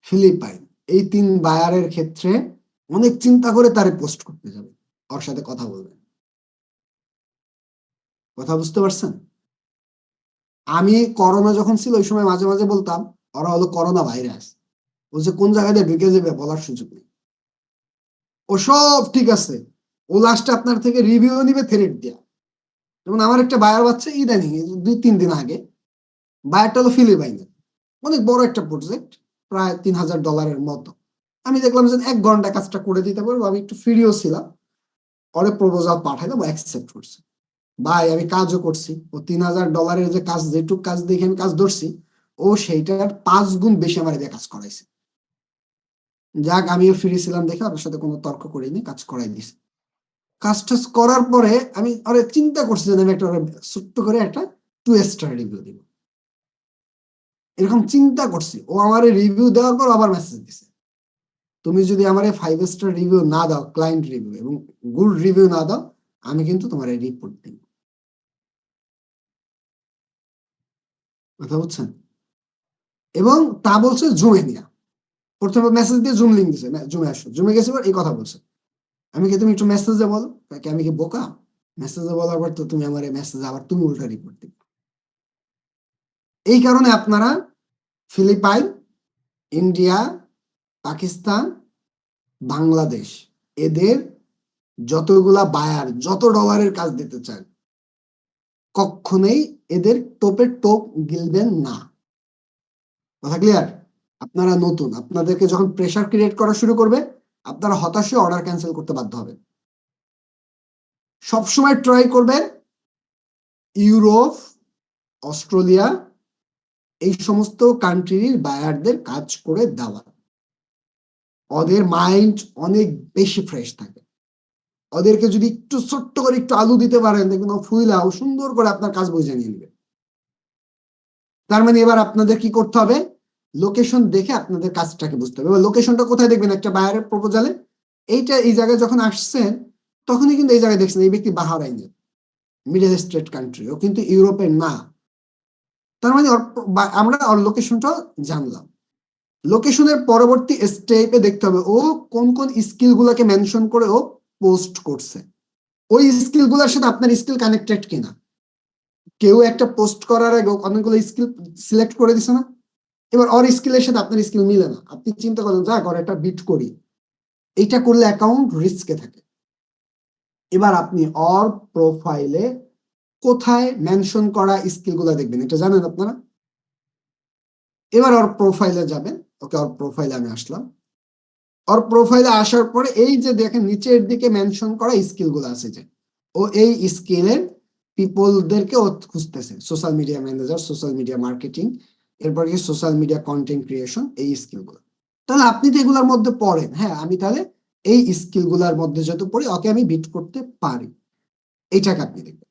ফিলিপাইন এই 3 বায়ারের ক্ষেত্রে অনেক চিন্তা করে তারে পোস্ট করতে যাবে, ওর সাথে কথা বলবেন। কথা বুঝতে পারছেন? আমি করোনা যখন ছিল ওই সময় মাঝে মাঝে বলতাম ওরা হলো করোনা ভাইরাস, ও যে কোন জায়গায় ঢুকে যাবে বলার সুযোগ নেই। ও সব ঠিক আছে, ও লাস্টে আপনার থেকে রিভিউ নিবে থ্রেড দিয়া। যেমন আমার একটা বায়ার বাচ্চা ইদানিং 2-3 দিন আগে, বায়ারটা হলো ফিলিপাইনের, অনেক বড় একটা প্রজেক্ট, প্রায় $3000 মতো। আমি দেখলাম যে 1 ঘন্টা কাজটা করে দিতে পারবো, আমি একটু ফ্রিও ছিলাম। পরে প্রপোজাল পাঠাইলাম, অ্যাকসেপ্ট করছে। ভাই আমি কাজও করছি, ও $3000 যে কাজ, যেটুক কাজ দেখে আমি কাজ ধরছি, ও সেইটার 5 গুণ বেশি আমার দিয়ে কাজ করাইছে। যাক আমিও ফ্রি ছিলাম দেখে ওর সাথে কোনো তর্ক করিনি, কাজ করাই দিছি। কাজ টাজ করার পরে আমি আরে চিন্তা করছি যে আমি একটা ছোট্ট করে একটা 2 স্টার রিভিউ দিব, এরকম চিন্তা করছি। ও আমার রিভিউ দেওয়ার পর আবার মেসেজ দিছে, তুমি যদি আমার 5 স্টার রিভিউ না দাও, ক্লায়েন্ট রিভিউ এবং গুড রিভিউ না দাও, আমি কিন্তু তোমার রিপোর্ট দিব। কথা বুঝছেন? এবং তা বলছে জুমে নিয়া, প্রথমে মেসেজ দিয়ে জুম লিঙ্ক দিছে, জুমে আসো, জুমে গেছে এই কথা বলছে। আমি কি তুমি একটু মেসেজে বলো, আমি কি বোকা? মেসেজে বলার পর তো তুমি আমার মেসেজ আবার তুমি উল্টা রিপোর্ট দিবে। এই কারণে আপনারা ফিলিপাইন, ইন্ডিয়া, পাকিস্তান, বাংলাদেশ এদের যতগুলা বায়ার যত ডলারের কাজ দিতে চান, কখনোই এদের টোপে টোপ গিলবেন না। কথা ক্লিয়ার? আপনারা নতুন, আপনাদেরকে যখন প্রেসার ক্রিয়েট করা শুরু করবে আপনারা হতাশে অর্ডার ক্যান্সেল করতে বাধ্য হবেন। সবসময় ট্রাই করবেন ইউরোপ, অস্ট্রেলিয়া এই সমস্ত কান্ট্রির বায়ারদের কাজ করে দেওয়া। ওদের মাইন্ড অনেক বেশি ফ্রেশ থাকে। ওদেরকে যদি একটু ছোট্ট করে একটু আলু দিতে পারেন, দেখবেন ও ফুইলাও সুন্দর করে আপনার কাজ বুঝে নিয়ে নেবে। তার মানে এবার আপনাদের কি করতে হবে? লোকেশন দেখে আপনাদের কাজটাকে বুঝতে হবে। এবার লোকেশনটা কোথায় দেখবেন? একটা বায়ারের প্রপোজালে এইটা এই জায়গায় যখন আসছেন তখনই কিন্তু এই জায়গায় দেখছেন এই ব্যক্তি বাহরাইনের, মিডল ইস্টের কান্ট্রি, ও কিন্তু ইউরোপের না। তার মানে আমরা ওর লোকেশনটা জানলাম। লোকেশনের পরবর্তী স্টেপে দেখতে হবে ও কোন কোন স্কিল গুলাকে মেনশন করে ও পোস্ট করছে, ওই স্কিল গুলার সাথে আপনার স্কিল কানেক্টেড কিনা। কেউ একটা পোস্ট করার আগে অনেকগুলো স্কিল সিলেক্ট করে দিছে না, এবার ওর স্কিলের সাথে আপনার স্কিল মিলে না, আপনি চিন্তা করেন যাক ওর একটা বিট করি, এইটা করলে অ্যাকাউন্ট রিস্কে থাকে। এবার আপনি ওর প্রোফাইলে কোথায় মেনশন করা স্কিল গুলা দেখবেন, এটা জানেন আপনারা? এবার ওর প্রোফাইলে যাবেন, ওকে ওর প্রোফাইলে আমি আসলাম। ওর প্রোফাইলে আসার পরে এই যে দেখেন নিচের দিকে মেনশন করা স্কিল গুলো আছে, যে ও এই স্কিলের পিপলদেরকে ও খুঁজতেছে, social media manager, social media marketing, এরপর কি সোশ্যাল মিডিয়া কন্টেন্ট ক্রিয়েশন, এই স্কিলগুলো। তাহলে আপনি তো এগুলোর মধ্যে পড়েন, হ্যাঁ আমি তাহলে এই স্কিলগুলোর মধ্যে যত পড়ি ওকে আমি বিট করতে পারি, এইটাকে আপনি দেখবেন।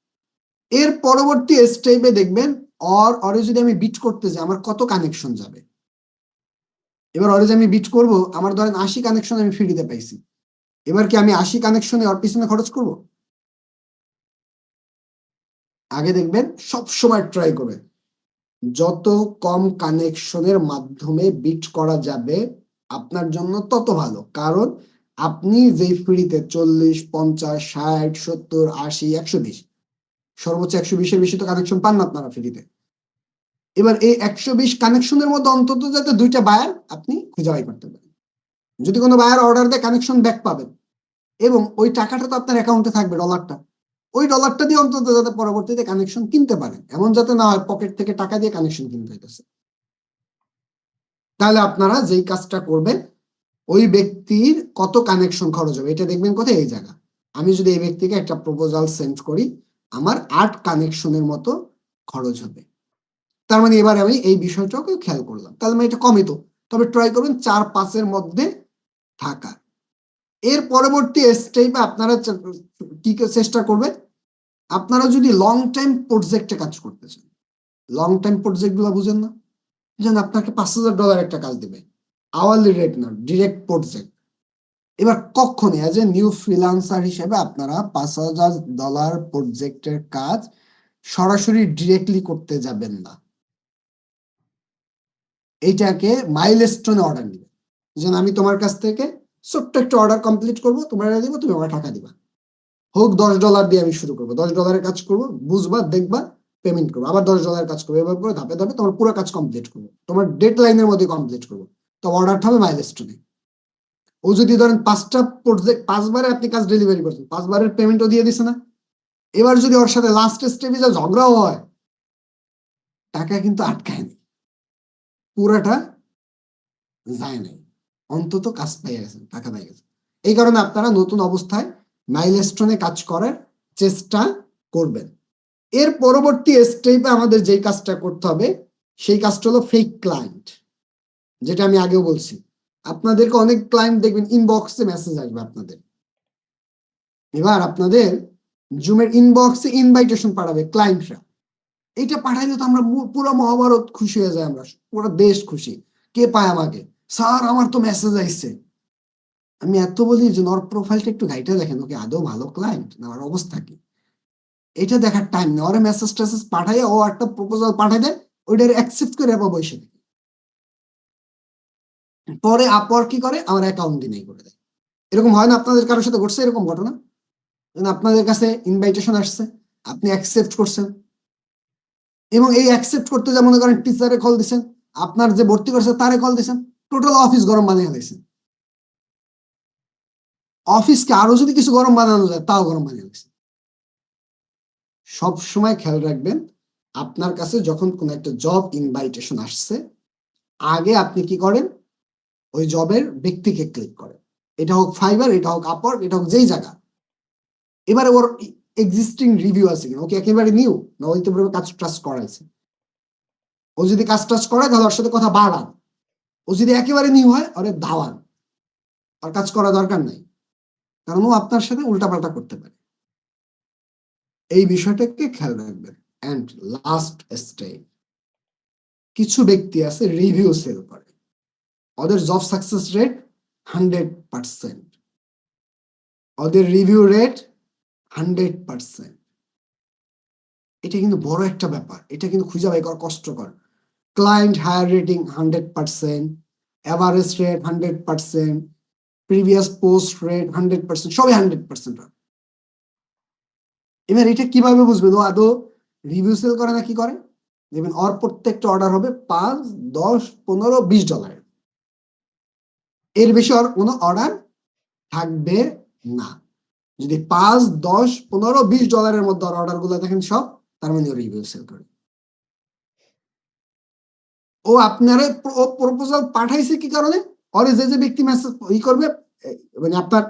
এর পরবর্তী স্টেপে দেখবেন অরে যদি আমি বিট করতে যাই আমার কত কানেকশন যাবে। এবার অরে যে আমি বিট করব, আমার ধরেন 80 কানেকশন আমি ফ্রিতে পাইছি, এবার কি আমি 80 কানেকশনে ওর পিছনে খরচ করব? আগে দেখবেন সব সময় ট্রাই করবেন যত কম কানেকশনের মাধ্যমে বিট করা যাবে আপনার জন্য তত ভালো। কারণ আপনি যেই ফ্রিতে 40, 50, 60, 70, 80, 120, সর্বোচ্চ 120-এর বেশি তো কানেকশন পান না আপনারা ফ্রিতে। এবার এই 120 কানেকশনের মধ্যে অন্তত যাতে 2টা বায়ার আপনি খুঁজে বাই করতে পারেন। যদি কোনো বায়ার অর্ডার দেয় কানেকশন ব্যাক পাবেন, এবং ওই টাকাটা তো আপনার অ্যাকাউন্টে থাকবে, ডলারটা, ওই ডলারটা দিয়ে অন্তত যাতে পরবর্তীতে কানেকশন কিনতে পারেন, এমন যাতে না হয় পকেট থেকে টাকা দিয়ে কানেকশন কিনতে হইতেছে। তাহলে আপনারা যেই কাজটা করবেন ওই ব্যক্তির কত কানেকশন খরচ হবে এটা দেখবেন কোথায়, এই জায়গা। আমি যদি এই ব্যক্তিকে একটা প্রপোজাল সেন্ড করি আমার 8 কানেকশনের মতো খরচ হবে, তার মানে এবার আমি এই বিষয়টাকে খেয়াল করলাম, তাহলে মানে এটা কমে তো, তবে ট্রাই করবেন 4-5-এর মধ্যে থাকা। এর পরবর্তী স্টেপে আপনারা কি চেষ্টা করবেন, আপনারা যদি লং টাইম প্রজেক্টে কাজ করতে চান, লং টাইম প্রজেক্ট গুলো বুঝেন না, যেন আপনাকে $5,000 একটা কাজ দিবে, আওয়ারলি রেট না, ডিরেক্ট প্রজেক্ট। এবার কখনো এজ এ নিউ ফ্রিল্যান্সার হিসেবে আপনারা $5,000 প্রজেক্টের কাজ সরাসরি ডিরেক্টলি করতে যাবেন না, এইটাকে মাইলস্টোনে অর্ডার নিবে। যেন আমি তোমার কাছ থেকে ছোট্ট একটা অর্ডার কমপ্লিট করবো, তোমার দিব, তুমি আমার টাকা দিবা, হোক $10 দিয়ে আমি শুরু করবো, $10 কাজ করবো, বুঝবা, দেখবা, পেমেন্ট করবো, আবার $10 কাজ করবো, এবার করে ধাপে ধাপে তোমার পুরো কাজ কমপ্লিট করবো, তোমার ডেড লাইনের মধ্যে কমপ্লিট করবো। তো অর্ডারটা হবে মাইলস্টোনে। ও যদি ধরেন 5টা প্রজেক্ট 5বারে আপনি কাজ ডেলিভারি করছেন, 5বারের পেমেন্টও দিয়ে দিছে না, এবার যদি ওর সাথে লাস্ট স্টেপে যা ঝগড়াও হয়, টাকা কিন্তু আটকায় নেই, পুরাটা যায় নাই, অন্তত কাজ পেয়ে গেছেন, টাকা পেয়ে গেছেন। এই কারণে আপনারা নতুন অবস্থায় মাইলস্টোনে কাজ করার চেষ্টা করবেন। এর পরবর্তী স্টেপে আমাদের যেই কাজটা করতে হবে সেই কাজটা হলো ফেক ক্লায়েন্ট, যেটা আমি আগেও বলছি। আপনাদেরকে অনেক ক্লায়েন্ট দেখবেন ইনবক্সে মেসেজ আসবে আপনাদের, এবার আপনাদের জুমের ইনবক্সে ইনভাইটেশন পাঠাবে ক্লায়েন্টরা, এইটা পাঠাইলে তো আমরা পুরো মহাভারত খুশি হয়ে যায়, আমরা পুরো দেশ খুশি, কে পায় আমাকে, স্যার আমার তো মেসেজ আইছে। আমি এত বলি যে নর প্রোফাইলটা একটু গাইটা দেখেন, ওকে আদৌ ভালো ক্লায়েন্ট না, ওর অবস্থা কি, এটা দেখার টাইম নেই, ওরা মেসেজ টেসেজ পাঠায়, ও একটা প্রপোজাল পাঠাই দেয়, ওইটার অ্যাকসেপ্ট করে আবার বসে থাকে, পরে আপর কি করে আমার অ্যাকাউন্ট ডিনাই করে দেয়। এরকম হয় না আপনাদের কারোর সাথে ঘটছে এরকম ঘটনা? আপনাদের কাছে ইনভাইটেশন আসছে, আপনি অ্যাকসেপ্ট করছেন, এবং এই অ্যাকসেপ্ট করতে যা মনে করেন টিচারে কল দিচ্ছেন, আপনার যে ভর্তি করছে তারে কল দিচ্ছেন, টোটাল অফিস গরম বানিয়ে দিয়েছেন। অফিসকে আরো যদি কিছু গরম বানানো যায় তাও গরম বানিয়ে দিয়েছেন। সব সময় খেয়াল রাখবেন আপনার কাছে যখন কোন একটা জব ইনভাইটেশন আসছে, আগে আপনি কি করেন, ওই জবের ব্যক্তিকে ক্লিক করেন, এটা হোক ফাইবার, এটা হোক আপর, এটা হোক যেই জায়গা। এবারে ওর এক্সিস্টিং রিভিউ আছে কিনা, ওকে একেবারে নিউ না ওই তো কাজ ট্রাস্ট করাইছে, ও যদি কাজ টাস্ট করে তাহলে ওর সাথে কথা বাড়ান, ও যদি একেবারে নিউ হয় ওরে ধাওয়ান, আর কাজ করা দরকার নাই, কারণ ও আপনার সাথে উল্টাপাল্টা করতে পারে। এই বিষয়টাকে খেয়াল রাখবেন। এন্ড লাস্ট স্টেপ, কিছু ব্যক্তি আছে রিভিউ সেল করে, ওদের জব সাকসেস রেট 100%, ওদের রিভিউ রেট 100%। এটা কিন্তু বড় একটা ব্যাপার, এটা কিন্তু খুঁজে বাই করা কষ্টকর। Client hire rating 100%, average rate 100%, previous post rate 100%, সবই 100%। এবার এটা কিভাবে বুঝবেন ও আদৌ রিভিউ সেল করে না কি করে, দেখবেন ওর প্রত্যেকটা অর্ডার হবে 5, 10, 15, $20, এর বেশি ওর কোনো অর্ডার থাকবে না। যদি 5, 10, 15, $20 মধ্যে অর্ডার গুলো দেখেন সব, তার মানে ও রিভিউ সেল করে। ও আপনারে প্রপোজাল পাঠাইছে কি কারণে, ওরে যে যে ব্যক্তি মেসেজ ই করবে, মানে আপনার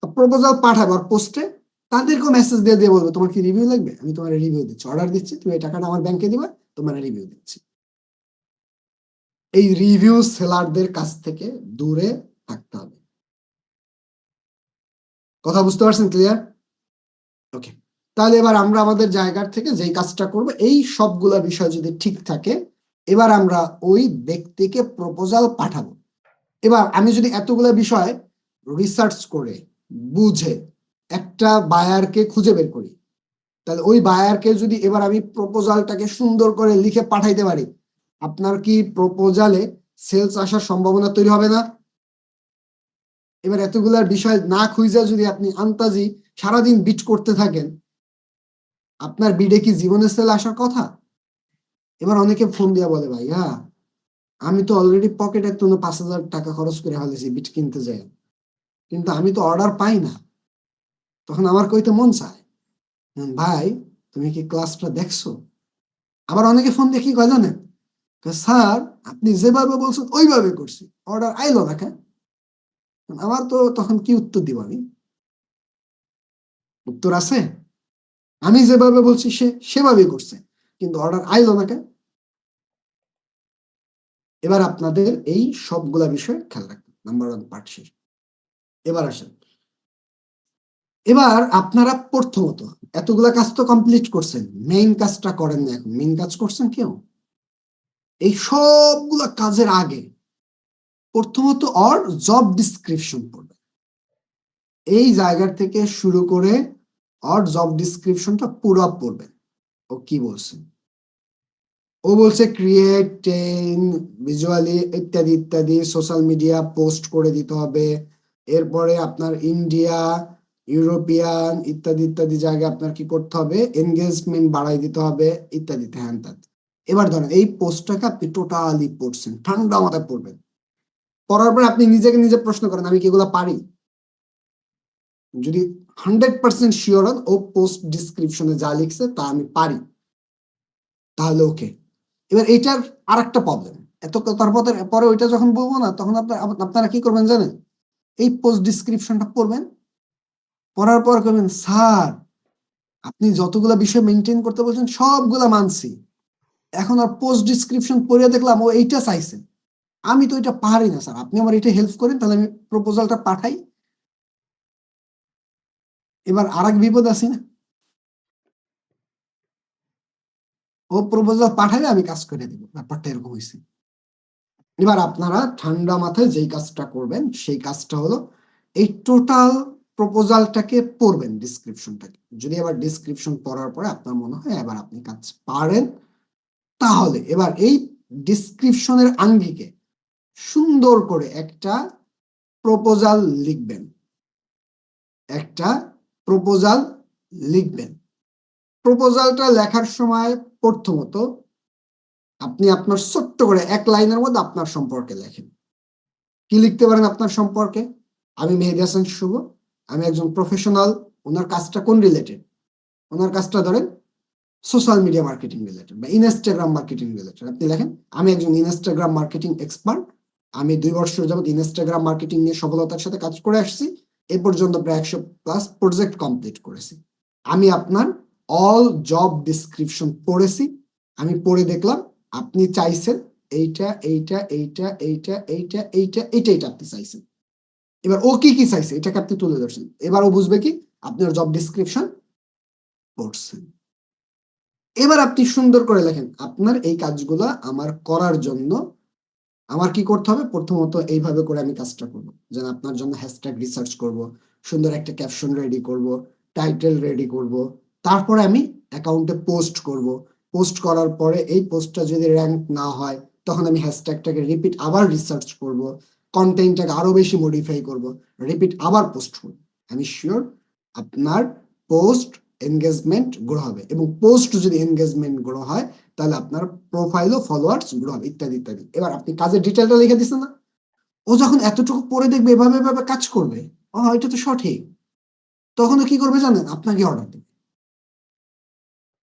প্রপোজাল পাঠাবে ওর পোস্টে, তাদেরকেও মেসেজ দিয়ে দিয়ে বলবে তোমার কি রিভিউ লাগবে, আমি তোমার রিভিউ দিচ্ছি, অর্ডার দিচ্ছি, তুমি এই টাকাটা আমার ব্যাংকে দিবা, তোমার রিভিউ দিচ্ছি। এই রিভিউ সেলারদের কাছ থেকে দূরে থাকতে হবে। কথা বুঝতে পারছেন? ক্লিয়ার? ওকে, তাহলে এবার আমরা আমাদের জায়গার থেকে যেই কাজটা করব, এই সবগুলা বিষয় যদি ঠিক থাকে, এবার আমরা ওই ব্যক্তিকে প্রপোজাল পাঠাবো। এবার আমি যদি এতগুলা বিষয় রিসার্চ করে বুঝে একটা বায়ারকে খুঁজে বের করি, তাহলে ওই বায়ারকে যদি এবার আমি প্রপোজালটাকে সুন্দর করে লিখে পাঠাইতে পারি, আপনার কি প্রপোজালে সেলস আসার সম্ভাবনা তৈরি হবে না? এবার এতগুলার বিষয় না খুঁজে যদি আপনি আন্তাজি সারাদিন বিট করতে থাকেন, আপনার বিডে কি জীবনে সেল আসার কথা? এবার অনেকে ফোন দিয়া বলে, ভাইয়া আমি তো অলরেডি পকেটে তো 5,000 টাকা খরচ করে ফেলেছি বিট কিনতে যাই, কিন্তু আমি তো অর্ডার পাই না। তখন আমার কইতে মন চায়, ভাই তুমি কি ক্লাসটা দেখছো? আবার অনেকে ফোন দিয়ে কি কয় জানেন, স্যার আপনি যেভাবে বলছেন ওইভাবে করছি, অর্ডার আইলো না কেন? আমার তো তখন কি উত্তর দিব আমি? উত্তর আছে? আমি যেভাবে বলছি সে সেভাবেই করছে, কিন্তু অর্ডার আইলো না কেন? এবার আপনাদের এই সবগুলা বিষয় খেয়াল রাখবেন। নাম্বার 1 পার্ট শেষ। এবার আসেন, এবার আপনারা প্রথমত এতগুলা কাজ তো কমপ্লিট করছেন, মেইন কাজটা করেন না। এখন মেইন কাজ করছেন কেউ? এই সবগুলা কাজের আগে প্রথমত ওর জব ডিসক্রিপশন পড়বেন। এই জায়গা থেকে শুরু করে ওর জব ডিসক্রিপশনটা পুরো পড়বেন। ও কি বলছে? ও বলছে ক্রিয়েট, টেন, ভিজুয়ালি ইত্যাদি ইত্যাদি, সোশ্যাল মিডিয়া পোস্ট করে দিতে হবে। এরপরে আপনার ইন্ডিয়া, ইউরোপিয়ান ইত্যাদি ইত্যাদি জায়গায় আপনার কি করতে হবে? এনগেজমেন্ট বাড়াই দিতে হবে ইত্যাদি হ্যান ত্যান। এবার ধরেন এই পোস্টটাকে আপনি টোটালি পড়ছেন, ঠান্ডা মাথায় পড়বেন। পড়ার পর আপনি নিজেকে নিজে প্রশ্ন করেন, আমি কি এগুলো পারি? যদি 100% শিওর হন ও পোস্ট ডিসক্রিপশনে যা লিখছে তা আমি পারি, তাহলে ওকে। এবার এইটার আর একটা প্রবলেম, এত তারপর পরে ওইটা যখন বলবো না, তখন আপনারা কি করবেন জানেন? এই পোস্ট ডিসক্রিপশনটা পড়বেন, পড়ার পর করবেন, স্যার আপনি যতগুলা বিষয় মেনটেন করতে বলছেন সবগুলা মানছি, এখন আর পোস্ট ডিসক্রিপশন পড়ে দেখলাম ও এইটা চাইছেন, আমি তো এটা পারি না স্যার, আপনি আমার এটা হেল্প করেন, তাহলে আমি প্রপোজালটা পাঠাই। এবার আর এক বিপদ আছে না, ও প্রপোজাল পাঠালে আমি কাজ করে দিব, ব্যাপারটা এরকম হয়েছে। এবার আপনারা ঠান্ডা মাথায় যেই কাজটা করবেন সেই কাজটা হলো এই টোটাল প্রপোজালটাকে পড়বেন, ডিসক্রিপশনটাকে। যদি এবার ডিসক্রিপশন পড়ার পরে আপনার মনে হয় এবার আপনি কাজ পারেন, তাহলে এবার এই ডিসক্রিপশনের আঙ্গিকে সুন্দর করে একটা প্রপোজাল লিখবেন। একটা প্রপোজাল লিখবেন। প্রপোজালটা লেখার সময় প্রথমত আপনি আপনার ছোট্ট করে 1 লাইনের মধ্যে আপনার সম্পর্কে লেখেন। কি লিখতে পারেন আপনার সম্পর্কে? আমি মেহেদী হাসান শুভ, আমি একজন প্রফেশনাল। ওনার কাজটা কোন রিলেটেড? ওনার কাজটা ধরেন সোশ্যাল মিডিয়া মার্কেটিং রিলেটেড বা ইনস্টাগ্রাম মার্কেটিং রিলেটেড। আপনি লেখেন, আমি একজন ইনস্টাগ্রাম মার্কেটিং এক্সপার্ট, আমি 2 বছর যাবত ইনস্টাগ্রাম মার্কেটিং নিয়ে সফলতার সাথে কাজ করে আসছি, এ পর্যন্ত প্রায় 100+ প্রজেক্ট কমপ্লিট করেছি। আমি আপনার অল জব ডিসক্রিপশন পড়েছি, আমি পড়ে দেখলাম আপনি চাইছেন এইটা এইটা এইটা এইটা এইটা এইটা এইটা এইটা আপনি চাইছেন। এবার ও কি কি চাইছে এটাকে আপনি তুলে ধরছেন, এবার ও বুঝবে কি আপনার জব ডিসক্রিপশন পড়ছেন। এবার আপনি সুন্দর করে লেখেন, আপনার এই কাজগুলো আমার করার জন্য আমার কি করতে হবে? প্রথমত এইভাবে করে আমি কাজটা করব, যেন আপনার জন্য হ্যাশট্যাগ রিসার্চ করব, সুন্দর একটা ক্যাপশন রেডি করব, টাইটেল রেডি করব, তারপরে আমি অ্যাকাউন্টে পোস্ট করব। পোস্ট করার পরে এই পোস্টটা যদি র্যাঙ্ক না হয়, তখন আমি হ্যাশট্যাগটাকে রিপিট আবার রিসার্চ করব, কন্টেন্টটাকে আরো বেশি মডিফাই করব, রিপিট আবার পোস্ট করব। আমি শিওর আপনার পোস্ট এনগেজমেন্ট গ্রো হবে, এবং পোস্ট যদি এনগেজমেন্ট গ্রো হয় তাহলে আপনার প্রোফাইলও ফলোয়ার্স গ্রো হবে ইত্যাদি ইত্যাদি। এবার আপনি কাজের ডিটেলটা লিখে দিচ্ছেন না, ও যখন এতটুকু পরে দেখবে এভাবে এভাবে কাজ করবে, ও এটা তো সঠিক, তখন কি করবে জানেন? আপনাকে অর্ডার দেবে।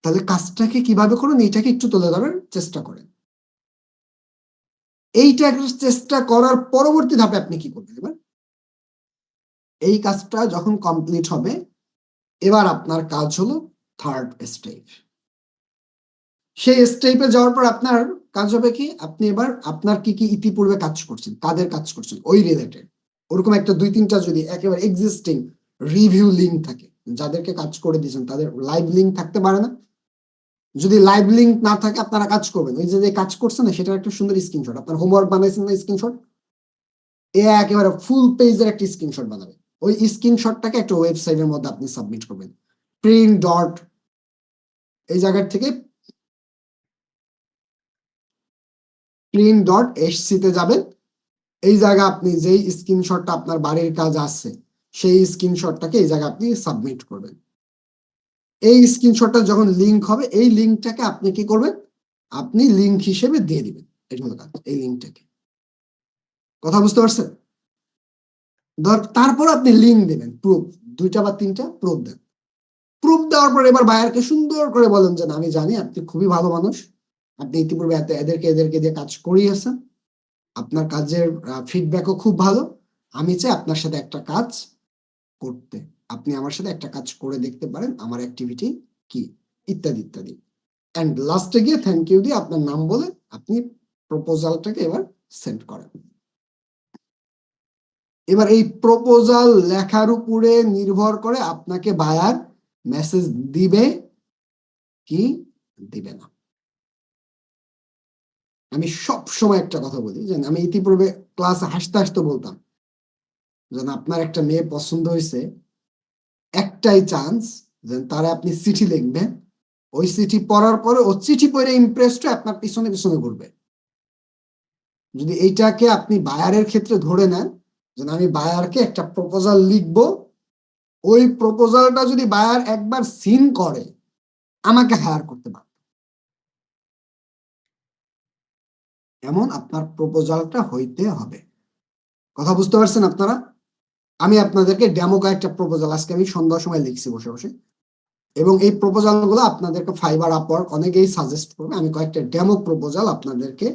তাহলে কাজটাকে কিভাবে করুন এইটাকে একটু তুলে ধরার চেষ্টা করেন। এইটা চেষ্টা করার পরবর্তী ধাপে আপনি কি করবেন? এবার এই কাজটা যখন কমপ্লিট হবে, এবার আপনার কাজ হলো থার্ড স্টেপ। সেই স্টেপে যাওয়ার পর আপনার কাজ হবে কি, আপনি এবার আপনার কি কি ইতিপূর্বে কাজ করছেন, কাদের কাজ করছেন ওই রিলেটেড, ওরকম একটা 2-3টা যদি একেবারে এক্সিস্টিং রিভিউ লিঙ্ক থাকে, যাদেরকে কাজ করে দিয়েছেন তাদের লাইভ লিঙ্ক থাকতে পারে না? যদি লাইভ লিঙ্ক না থাকে আপনারা কাজ করবেন ওই যে কাজ করছেন না সেটার একটা সুন্দর স্ক্রিনশট, আপনার হোমওয়ার্ক বানাইছেন না স্ক্রিনশট, একেবারে ফুল পেজের একটা স্ক্রিনশট বানাবে, ওই স্ক্রিনশটটাকে একটা ওয়েবসাইটের মধ্যে আপনি সাবমিট করবেন। প্রিন্ট ডট এই জায়গার থেকে print.sc তে যাবেন, এই জায়গা আপনি যেই স্ক্রিনশটটা আপনার বাড়ির কাজ আছে সেই স্ক্রিনশটটাকে এই জায়গায় আপনি সাবমিট করবেন। এই স্ক্রিনশটটা যখন লিংক হবে এই লিংকটাকে আপনি কি করবেন, আপনি লিংক হিসেবে দিয়ে দিবেন, এটা হলো কাজ, এই লিংকটাকে। কথা বুঝতে পারছেন? তারপর আপনি লিংক দেবেন, প্রুফ 2টা বা 3টা প্রুফ দেন। প্রুফ দেওয়ার পর এবার বায়ারকে সুন্দর করে বলেন যে আমি জানি আপনি খুবই ভালো মানুষ, আপনি ইতিপূর্বে এদেরকে দিয়ে কাজ করিয়েছেন, আপনার কাজের ফিডব্যাকও খুব ভালো, আমি চাই আপনার সাথে একটা কাজ করতে, আপনি আমার সাথে একটা কাজ করে দেখতে পারেন, আমার অ্যাক্টিভিটি কি, ইত্যাদি ইত্যাদি। এন্ড লাস্টে গিয়ে থ্যাংক ইউ দিয়ে আপনার নাম বলে আপনি প্রপোজালটাকে এবার সেন্ড করেন। এবার এই প্রপোজাল লেখার উপরে নির্ভর করে আপনাকে বায়ার মেসেজ দিবে কি দিবে না। আমি সব সময় একটা কথা বলি, যে আমি ইতিপূর্বে ক্লাসে হাসতে হাসতে বলতাম যে আপনার একটা মেয়ে পছন্দ হয়েছে, একটাই চান্স যে তারা আপনি চিঠি লিখবেন, ওই চিঠি পড়ার পরে ও চিঠি পড়ে ইমপ্রেসড হয়ে আপনার পিছনে পিছনে ঘুরবে। যদি এইটাকে আপনি বায়ারের ক্ষেত্রে ধরে নেন যে আমি বায়ারকে একটা প্রপোজাল লিখব, ওই প্রপোজালটা যদি বায়ার একবার সিন করে আমাকে হায়ার করতে পারে, এমন আপনার প্রপোজালটা হইতে হবে। কথা বুঝতে পারছেন আপনারা? আমি আপনাদেরকে ডেমো কয়েকটা প্রপোজাল আজকে আমি সন্ধ্যার সময় লিখছি বসে বসে, এবং এই প্রপোজাল গুলো আপনাদেরকে ফাইবার, আপওয়ার্ক অনেকেই সাজেস্ট করবে। আমি কয়েকটা ডেমো প্রপোজাল আপনাদেরকে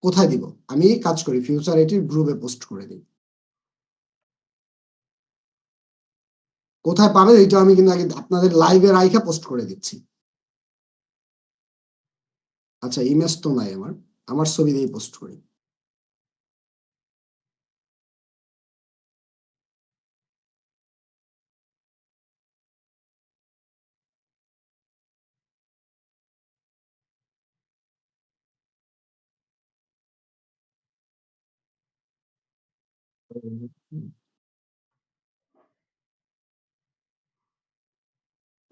কোথায় দিব, আমি কাজ করি ফিউচার এটির গ্রুপে পোস্ট করে দিই। কোথায় পাবেন এটা আমি কিন্তু আগে আপনাদের লাইভে রাইখা পোস্ট করে দিচ্ছি। আচ্ছা, ইমেজ তো নাই, আমার আমার ছবি দিয়ে পোস্ট করি।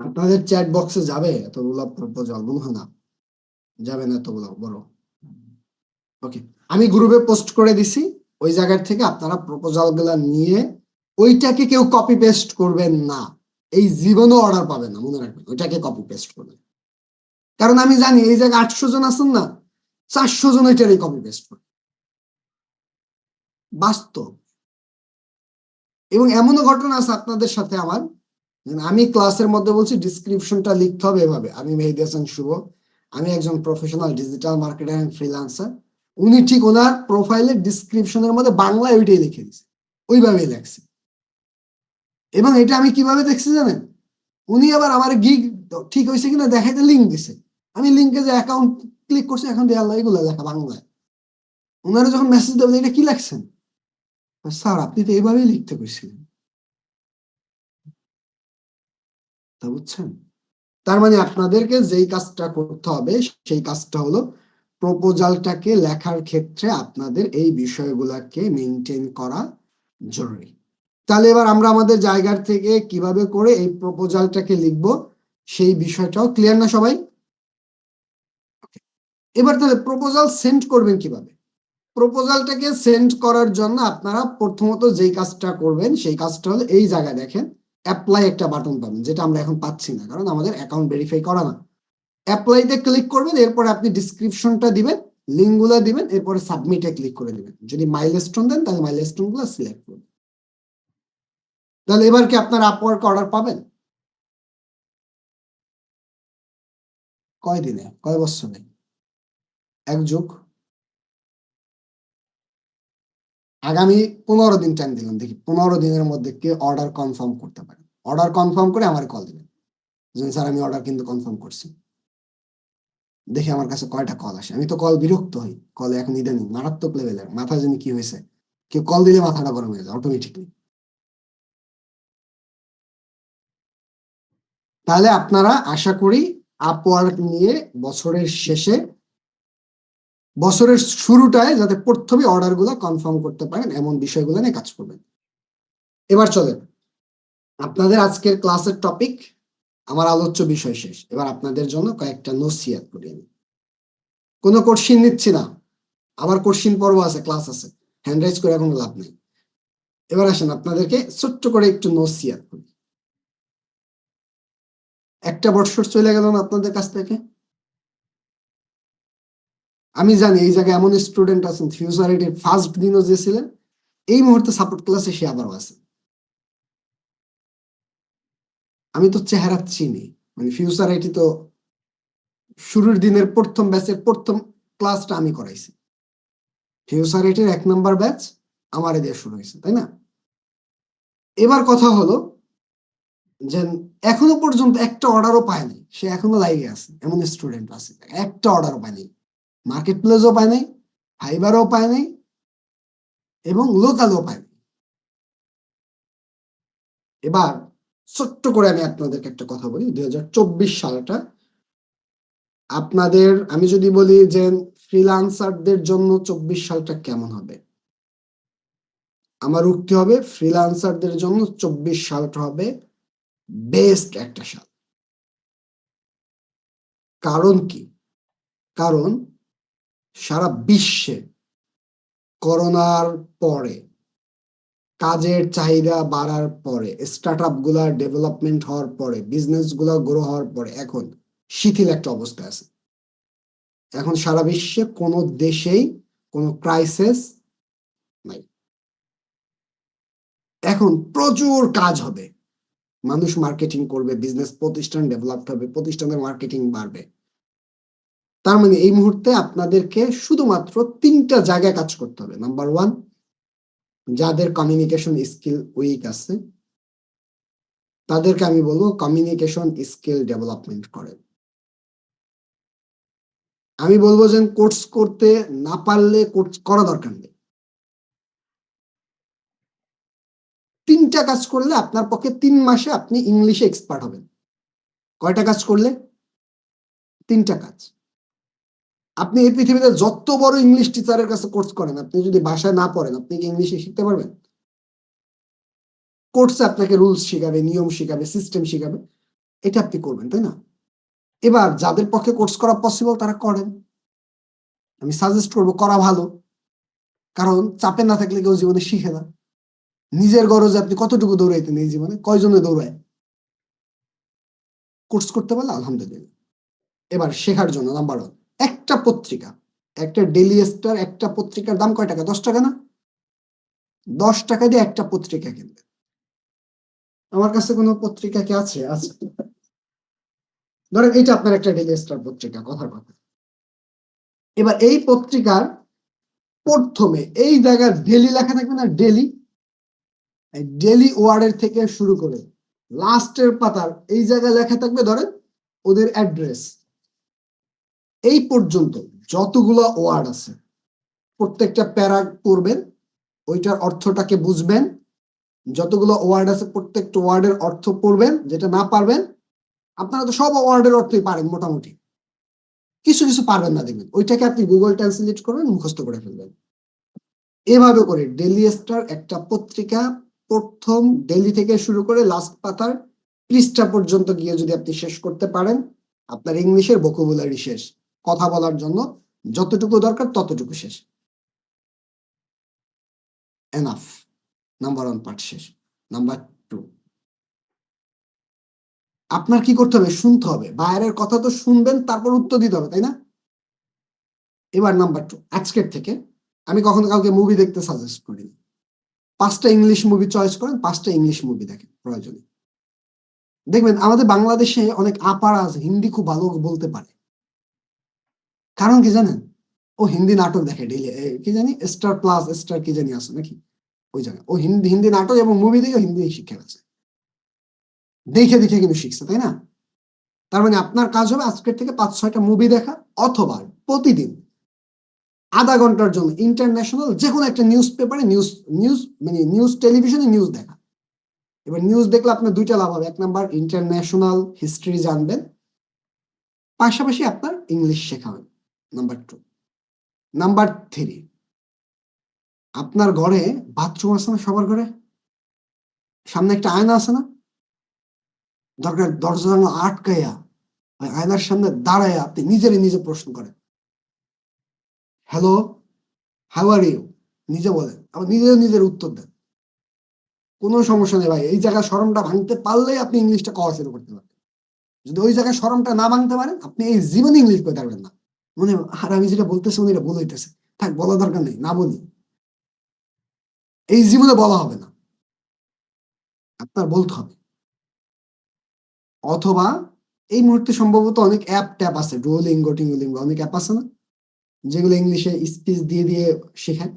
আপনাদের চ্যাট বক্সে যাবে এতগুলো প্রপোজাল? মনে হয় না যাবে না এতগুলো বড়। ওকে, আমি গ্রুপে পোস্ট করে দিছি, ওই জায়গা থেকে আপনারা প্রপোজাল গুলা নিয়ে, ওইটাকে কেউ কপি পেস্ট করবেন না, এই জীবনও অর্ডার পাবেন না, মনে রাখবেন ওইটাকে কপি পেস্ট করবেন। কারণ আমি জানি এই জায়গায় 800 জন আছেন না, 400 জন ওইটারই কপি পেস্ট করবে, বাস্তব। এবং এমনও ঘটনা আছে আপনাদের সাথে আমার, আমি ক্লাসের মধ্যে বলছি ডিসক্রিপশনটা লিখতে হবে এভাবে, আমি মেহেদী হাসান শুভ, আমি একজন professional digital marketer and freelancer, উনি ঠিক ওনার প্রোফাইলের ডিসক্রিপশনের মধ্যে বাংলায় ওইটাই লিখে দিয়েছে, ওইভাবেই লেখছে। এবং এটা আমি কিভাবে দেখছি জানেন, উনি আবার আমার গিগ ঠিক হয়েছে কিনা দেখাইতে লিঙ্ক দিছে, আমি লিঙ্কে যে অ্যাকাউন্ট ক্লিক করছি, এখন দিয়ে আল্লাহ এগুলো লেখা বাংলায়। ওনারা যখন মেসেজ দেবেন এটা কি লেখছেন, স্যার আপনি তো এইভাবেই লিখতে কইছিলেন, তা বুঝছেন? তার মানে আপনাদেরকে যেই কাজটা করতে হবে সেই কাজটা হলো প্রপোজালটাকে লেখার ক্ষেত্রে আপনাদের এই বিষয়গুলোকে মেনটেন করা জরুরি। তাহলে এবার আমরা আমাদের জায়গার থেকে কিভাবে করে এই প্রপোজালটাকে লিখবো সেই বিষয়টাও ক্লিয়ার না সবাই? এবার তাহলে প্রপোজাল সেন্ড করবেন কিভাবে? প্রপোজালটাকে সেন্ড করার জন্য আপনারা প্রথমত যেই কাজটা করবেন সেই কাজটা হলো, এই জায়গায় দেখেন অ্যাপ্লাই একটা বাটন পাবেন, যেটা আমরা এখন পাচ্ছি না কারণ আমাদের অ্যাকাউন্ট ভেরিফাই করা না। অ্যাপ্লাইতে ক্লিক করবেন, এরপরে আপনি ডিসক্রিপশনটা দিবেন, লিঙ্কগুলো দিবেন, এরপরে সাবমিটে ক্লিক করে দিবেন। যদি মাইলস্টোন দেন তাহলে মাইলস্টোন গুলো সিলেক্ট করবেন। তাহলে এবার কি আপনার আপওয়ার্ক অর্ডার পাবেন? কয় দিনে, কয় বছরে? 1 যুগ, আগামী 15 দিন টাইম দিলাম, দেখি 15 দিনের মধ্যে কে অর্ডার কনফার্ম করতে পারে। অর্ডার কনফার্ম করে আমার কল দিবেন, স্যার আমি অর্ডার কিন্তু কনফার্ম করছি। দেখে আমার কাছে কয়টা কল আসে। আমি তো কল বিরক্ত হই, কলে এখন ইদানিং মারাত্মক লেভেলের, মাথা জানি কি হয়েছে, কেউ কল দিলে মাথাটা গরম হয়ে যায় অটোমেটিকলি। তাহলে আপনারা আশা করি আপওয়ার্ক নিয়ে বছরের শেষে, বছরের শুরুটায় যাতে প্রথমে অর্ডার গুলো কনফার্ম করতে পারেন এমন বিষয়গুলো নিয়ে কাজ করবেন। এবার চলেন, আপনাদের আজকের ক্লাসের টপিক, আমার আলোচ্য বিষয় শেষ, এবার আপনাদের জন্য কয়েকটা নসিহত করি আমি। কোনো কোশ্চিন নিচ্ছি না, আবার কোশ্চিন পর্ব আছে, ক্লাস আছে, হ্যান্ড রাইজ করে কোনো লাভ নেই। এবার আসেন আপনাদেরকে ছোট্ট করে একটু নসিহত করি। একটা বছর চলে গেল না আপনাদের কাছ থেকে। আমি জানি এই জায়গায় এমন স্টুডেন্ট আছেন ফিউচারিটির ফার্স্ট দিনও যে ছিলেন, এই মুহূর্তে সাপোর্ট ক্লাসে সে আবারও আছে। আমি তো চেহারা চিনি, মানে ফিউচারিটি তো শুরুর দিনের প্রথম ব্যাচের প্রথম ক্লাসটা আমি করাইছি। ফিউচারিটির 1 নাম্বার ব্যাচ আমার দিয়ে শুরু হয়েছে, তাই না? এবার কথা হলো যে এখনো পর্যন্ত একটা অর্ডারও পায়নি, সে এখনো লাইভে আছে, এমন স্টুডেন্ট আছে একটা অর্ডারও পায়নি, মার্কেট প্লেসও পায় নাই, ফাইবারও পায় নাই, এবং লোকালও পায় নাই। এবার ছোট্ট করে আমি আপনাদেরকে একটা কথা বলি, 2024 সালটা আপনাদের, আমি যদি বলি যে ফ্রিল্যান্সারদের জন্য 24 সালটা কেমন হবে, আমার উক্তি হবে ফ্রিল্যান্সারদের জন্য 24 সালটা হবে বেস্ট একটা সাল। কারণ কি? কারণ সারা বিশ্বে করোনার পরে, কাজের চাহিদা বাড়ার পরে, স্টার্টআপ গুলা ডেভেলপমেন্ট হওয়ার পরে, বিজনেস গুলা গ্রো হওয়ার পরে এখন শিথিল একটা অবস্থা আছে। এখন সারা বিশ্বে কোনো দেশেই কোনো ক্রাইসিস নাই। এখন প্রচুর কাজ হবে, মানুষ মার্কেটিং করবে, বিজনেস প্রতিষ্ঠান ডেভেলপ হবে, প্রতিষ্ঠানের মার্কেটিং বাড়বে। তার মানে এই মুহূর্তে আপনাদেরকে শুধুমাত্র 3টা জায়গায় কাজ করতে হবে। নাম্বার 1, যাদের কমিউনিকেশন স্কিল উইক আছে তাদেরকে আমি বলবো কমিউনিকেশন স্কিল ডেভেলপমেন্ট করেন। আমি বলবো যে কোর্স করতে না পারলে কোর্স করা দরকার নেই। 3টা কাজ করলে আপনার পক্ষে 3 মাসে আপনি ইংলিশে এক্সপার্ট হবেন। কয়টা কাজ করলে? 3টা কাজ। আপনি এই পৃথিবীতে যত বড় ইংলিশ টিচারের কাছে কোর্স করেন, আপনি যদি ভাষায় না পড়েন, আপনি কি ইংলিশে শিখতে পারবেন? কোর্সে আপনাকে রুলস শিখাবে, নিয়ম শিখাবে, সিস্টেম শিখাবে, এটা আপনি করবেন, তাই না? এবার যাদের পক্ষে কোর্স করা পসিবল তারা করেন। আমি সাজেস্ট করবো করা ভালো, কারণ চাপে না থাকলে কেউ জীবনে শিখে না। নিজের গরজে আপনি কতটুকু দৌড়াইতেন এই জীবনে, কয়জনে দৌড়ায়? কোর্স করতে পারলে আলহামদুলিল্লাহ। এবার শেখার জন্য নাম্বার 1, একটা পত্রিকা, একটা ডেইলি স্টার, একটা পত্রিকার দাম কয় টাকা? 10 টাকা না? 10 টাকা দিয়ে একটা পত্রিকা কিনবে। আমার কাছে কোনো পত্রিকা কি আছে? আছে। ধরেন এটা আপনার একটা ডেইলি স্টার পত্রিকা, কথার কথা। এবার এই পত্রিকার প্রথমে এই জায়গার ডেইলি লেখা থাকবে না, ডেইলি, ডেইলি ওয়ার্ডের থেকে শুরু করে লাস্টের পাতার এই জায়গায় লেখা থাকবে ধরেন ওদের অ্যাড্রেস। এই পর্যন্ত যতগুলো ওয়ার্ড আছে প্রত্যেকটা প্যারা পড়বেন, ওইটার অর্থটাকে বুঝবেন। যতগুলো ওয়ার্ড আছে প্রত্যেকটা ওয়ার্ডের অর্থ পড়বেন। যেটা না পারবেন, আপনারা তো সব ওয়ার্ডের অর্থই পারেন মোটামুটি, কিছু কিছু পারবেন না দেখবেন, ওইটাকে আপনি গুগল ট্রান্সলেট করবেন, মুখস্থ করে ফেলবেন। এভাবে করে ডেইলি স্টার একটা পত্রিকা প্রথম ডেইলি থেকে শুরু করে লাস্ট পাতার পৃষ্ঠা পর্যন্ত গিয়ে যদি আপনি শেষ করতে পারেন, আপনার ইংলিশের ভোকাবুলারি শেষ, কথা বলার জন্য যতটুকু দরকার ততটুকু শেষ, এনাফ। নাম্বার 1 পার্ট শেষ। নাম্বার 2, আপনার কি করতে হবে? শুনতে হবে, বাইরের কথা তো শুনবেন, তারপর উত্তর দিতে হবে, তাই না? এবার নাম্বার 2, আজকের থেকে আমি কখনো কাউকে মুভি দেখতে সাজেস্ট করি না। 5টা ইংলিশ মুভি চয়েস করেন, 5টা ইংলিশ মুভি দেখেন প্রয়োজনে। দেখবেন আমাদের বাংলাদেশে অনেক আপারা আছে হিন্দি খুব ভালো বলতে পারে। কারণ কি জানেন? ও হিন্দি নাটক দেখে ডেইলি, কি জানি স্টার প্লাস স্টার কি জানি আছে নাকি, ওই জায়গায় ও হিন্দি হিন্দি নাটক এবং মুভি দেখে হিন্দি শিক্ষা গেছে, দেখে দেখে কিন্তু শিখছে, তাই না? তার মানে আপনার কাজ হবে আজকের থেকে 5-6টা মুভি দেখা, অথবা প্রতিদিন আধা ঘন্টার জন্য ইন্টারন্যাশনাল যে কোনো একটা নিউজ পেপারে নিউজ টেলিভিশনে নিউজ দেখা। এবার নিউজ দেখলে আপনার দুইটা লাভ হবে, 1 নাম্বার ইন্টারন্যাশনাল হিস্ট্রি জানবেন, পাশাপাশি আপনার ইংলিশ শেখা হবে। নাম্বার 2। নাম্বার 3, আপনার ঘরে বাথরুম আছে না? সবার ঘরে সামনে একটা আয়না আছে না? দরকার দরজা আটকাইয়া আয়নার সামনে দাঁড়ায় আপনি নিজে প্রশ্ন করেন, হ্যালো, হাউ আর ইউ, নিজে বলেন, আবার নিজের উত্তর দেন। কোনো সমস্যা নেই ভাই, এই জায়গায় শরমটা ভাঙতে পারলেই আপনি ইংলিশটা কওয়া শুরু করতে পারবেন। যদি ওই জায়গায় শরমটা না ভাঙতে পারেন, আপনি এই জীবনে ইংলিশ বলতে পারবেন না। মনে আর আমি যেটা বলতেছি উনি এটা ভুল হইতেছে, থাক বলা দরকার নেই, না বলি, এই জীবনে বলা হবে না, আপনার বলতে হবে। অথবা এই মুহূর্তে সম্ভবত অনেক অ্যাপ ট্যাপ আছে, ডুওলিঙ্গো টিঙ্গোলিঙ্গো, অনেক অ্যাপ আছে না যেগুলো ইংলিশে স্পিচ দিয়ে শেখায়,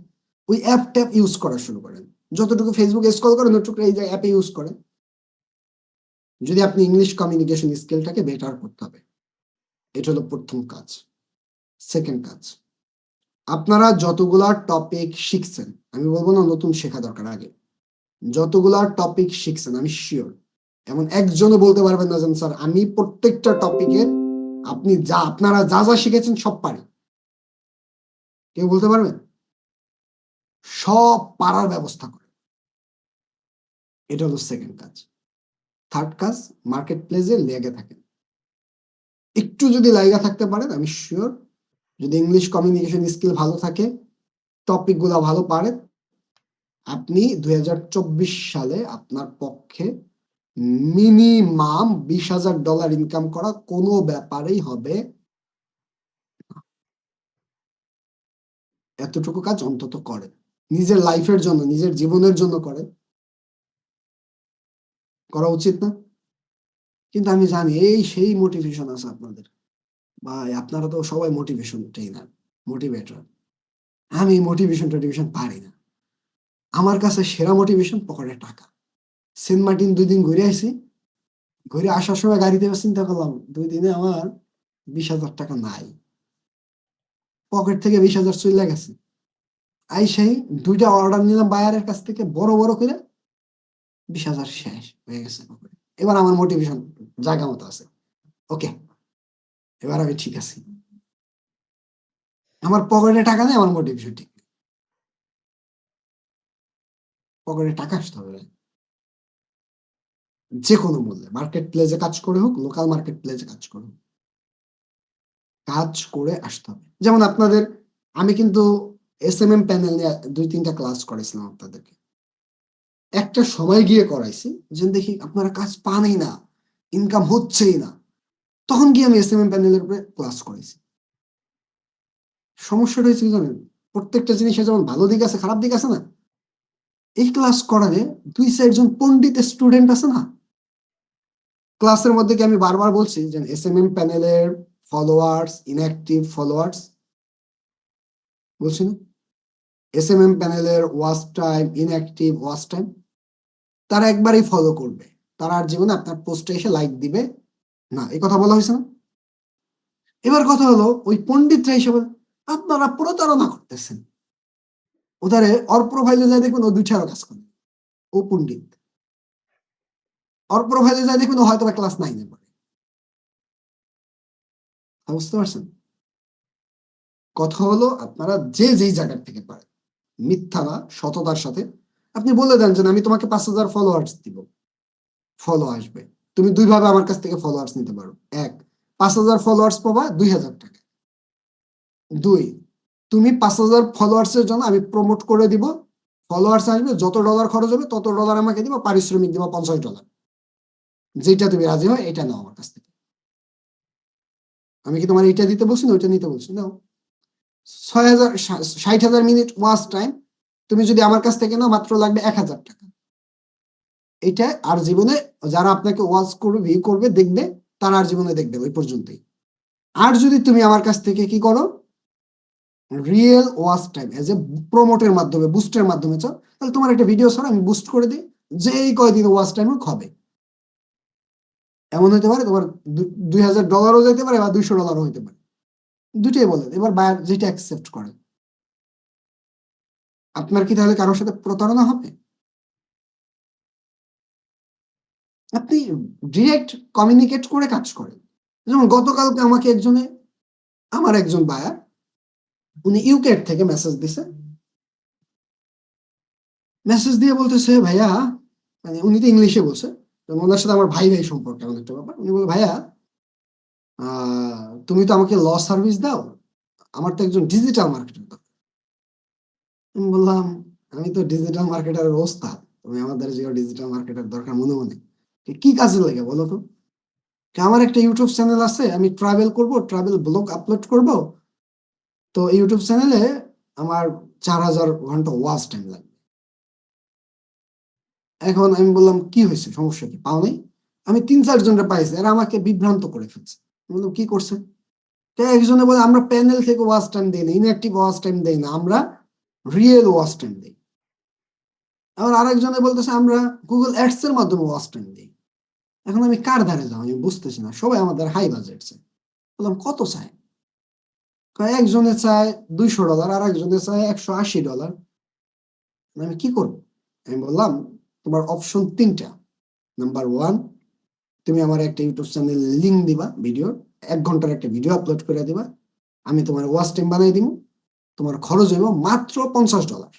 ওই অ্যাপ ট্যাপ ইউজ করা শুরু করেন। যতটুকু ফেসবুকে স্ক্রল করেন ওটুকু এই অ্যাপে ইউজ করেন, যদি আপনি ইংলিশ কমিউনিকেশন স্কিলটাকে বেটার করতে হবে। এটা হলো প্রথম কাজ। সেকেন্ড কাজ, আপনারা যতগুলা টপিক শিখছেন, আমি বলবো না নতুন শেখা দরকার, আগে যতগুলা টপিক শিখছেন আমি শিওর এমন একজনও বলতে পারবেন না যে স্যার আমি প্রত্যেকটা টপিকে আপনারা যা শিখেছেন সব পারি। কেউ বলতে পারবেন? সব পারার ব্যবস্থা করে। এটা হলো সেকেন্ড কাজ। থার্ড কাজ, মার্কেট প্লেসে লেগে থাকেন। একটু যদি লাইগা থাকতে পারেন, আমি শিওর যদি ইংলিশ কমিউনিকেশন স্কিল ভালো থাকে, টপিক গুলা ভালো পারেন, আপনি 2024 সালে আপনার পক্ষে মিনিমাম $20,000 ইনকাম করা কোনো ব্যাপারেই হবে। এতটুকু কাজ অন্তত করেন, নিজের লাইফের জন্য, নিজের জীবনের জন্য করেন, করা উচিত না? কিন্তু আমি জানি এই সেই মোটিভেশন আছে আপনাদের, ভাই আপনারা তো সবাই মোটিভেশন ট্রেনার, মোটিভেটর। আমি মোটিভেশন পারি না। আমার কাছে সেরা মোটিভেশন পকেটে টাকা। সেন্ট মার্টিন 2 দিন ঘুরে আসি, ঘুরে আসার সময় গাড়িতে চিন্তা করলাম 2 দিনে আমার 20,000 টাকা নাই, পকেট থেকে 20,000 চলে গেছে। সেই 2টা অর্ডার নিলাম বায়ারের কাছ থেকে, বড় করে 20,000 শেষ হয়ে গেছে পকেটে। এবার আমার মোটিভেশন জায়গা মতো আছে, ওকে এবার আমি ঠিক আছি। আমার পকেটে টাকা নেই, আমার মোটিভেশন ঠিক নেই। পকেটে টাকা আসতে হবে যে কোনো মূল্যে, মার্কেট প্লেসে কাজ করে হোক, লোকাল মার্কেট প্লেসে কাজ করে হোক, কাজ করে আসতে হবে। যেমন আপনাদের, আমি কিন্তু SMM প্যানেল নিয়ে 2-3টা ক্লাস করেছিলাম আপনাদেরকে, একটা সময় গিয়ে করাইছি যে দেখি আপনারা কাজ পানই না, ইনকাম হচ্ছেই না, তখন গিয়ে আমি SMM প্যানেলের উপরে ক্লাস করেছি। সমস্যাটা হয়েছে কি জানেন, প্রত্যেকটা জিনিসের যেমন ভালো দিক আছে খারাপ দিক আছে না, এই ক্লাস করালে 2-4 জন পণ্ডিত স্টুডেন্ট আছে না, ক্লাসের মধ্যে কি আমি বারবার বলছি যে SMM প্যানেলের ফলোয়ার্স, ইনঅ্যাক্টিভ ফলোয়ার্স বলছি না, SMM প্যানেলের watch time, inactive watch time, তারা একবারই ফলো করবে, তারা আর জীবনে আপনার পোস্টে এসে লাইক দিবে না, এই কথা বলা হয়েছে না? এবার কথা হলো ওই পণ্ডিতরা হিসেবে আপনারা প্রতারণা করতেছেন, ওধারে ওর প্রোফাইলে যায় দেখবেন ও 2-4 কাজ করে, ও পণ্ডিত, ওর প্রোফাইলে যায় দেখবেন ও হয়তো ক্লাস 9-এ পড়ে। বুঝতে পারছেন? কথা হলো আপনারা যেই জায়গার থেকে পারেন, মিথ্যা না, সততার সাথে আপনি বলে দেন যে আমি তোমাকে 5,000 ফলোয়ার্স দিব, ফলো আসবে, তুমি 2 ভাবে আমার কাছ থেকে ফলোয়ার্স নিতে পারো। 1, 5,000 ফলোয়ার্স পাবা 2,000 টাকা। 2, তুমি 5,000 ফলোয়ার্স এর জন্য আমি প্রমোট করে দিব, ফলোয়ার্স আসবে, যত ডলার খরচ হবে তত ডলার আমাকে দিবা, পারিশ্রমিক দিবা $50, যেটা তুমি রাজি হয় এটা নাও আমার কাছ থেকে। আমি কি তোমার এটা দিতে বলছি না ওইটা নিতে বলছি? নাও। 60,000 মিনিট ওয়াচ টাইম, তুমি যদি আমার কাছ থেকে নাও মাত্র লাগবে 1,000 টাকা। এটা আর জীবনে যারা আপনাকে ওয়াচ করবে, ভিউ করবে, দেখবে, তারা আর জীবনে দেখবে ওই পর্যন্তই। আর যদি তুমি আমার কাছ থেকে কি করো, রিয়েল ওয়াচ টাইম এজ এ প্রমোটের মাধ্যমে, বুস্টের মাধ্যমে চাও, তাহলে তোমার একটা ভিডিও ছাড়া আমি বুস্ট করে দিই, যেই কয়দিন ওয়াচ টাইম হবে, এমন হতে পারে তোমার $2000 যেতে পারে বা $200 হইতে পারে, দুটোই বলেন। এবার বায়ার যেটা অ্যাকসেপ্ট করে। আপনার কি তাহলে কারোর সাথে প্রতারণা হবে? আপনি ডিরেক্ট কমিউনিকেট করে কাজ করেন। যেমন গতকালকে আমাকে আমার একজন বায়ার, উনি ইউকে থেকে মেসেজ দিছে, মেসেজ দিয়ে বলতেছে ভাইয়া, মানে উনি তো ইংলিশে বলছে, ওনার সাথে আমার ভাই ভাই সম্পর্ক এমন একটা ব্যাপার। উনি বলে ভাইয়া, তুমি তো আমাকে ল সার্ভিস দাও, আমার তো একজন ডিজিটাল মার্কেটার দরকার। আমি বললাম আমি তো ডিজিটাল মার্কেটারের ওস্তাদ, তুমি আমাদের যে ডিজিটাল মার্কেটার দরকার মনে মনে। কি কাজে লাগে বলো তো? আমার একটা ইউটিউব চ্যানেল আছে, আমি ট্রাভেল করব, ট্রাভেল ব্লগ আপলোড করব, তো ইউটিউব চ্যানেলে আমার 4000 ঘন্টা ওয়াচ টাইম লাগবে। এখন আমি বললাম কি হয়েছে, সমস্যা কি, পাও নাই? আমি 3-4 জনটা পাইছি, এরা আমাকে বিভ্রান্ত করে ফেলছে। বললাম কি করছে? একজনে বলে আমরা প্যানেল থেকে ওয়াচ টাইম দেই না, ইনঅ্যাক্টিভ ওয়াচ টাইম দেই না, আমরা রিয়েল ওয়াচ টাইম দিই। আবার আরেকজনে বলতেছে আমরা গুগল অ্যাডস এর মাধ্যমে ওয়াচ টাইম দিই। এখন আমি কার ধারে যাও আমি বুঝতেছি না, সবাই আমাদের হাই বাজেট চাই। বললাম কত চাই? একজনে চায় $200, আর একজনে চায় $180। আমি কি করব? আমি বললাম তোমার অপশন 3টা। নাম্বার 1, তুমি আমার একটা ইউটিউব চ্যানেল লিংক দিবা, ভিডিওর 1 ঘন্টার একটা ভিডিও আপলোড করে দিবা, আমি তোমার ওয়াচ টাইম বানাই দিব, তোমার খরচ হইব মাত্র $50।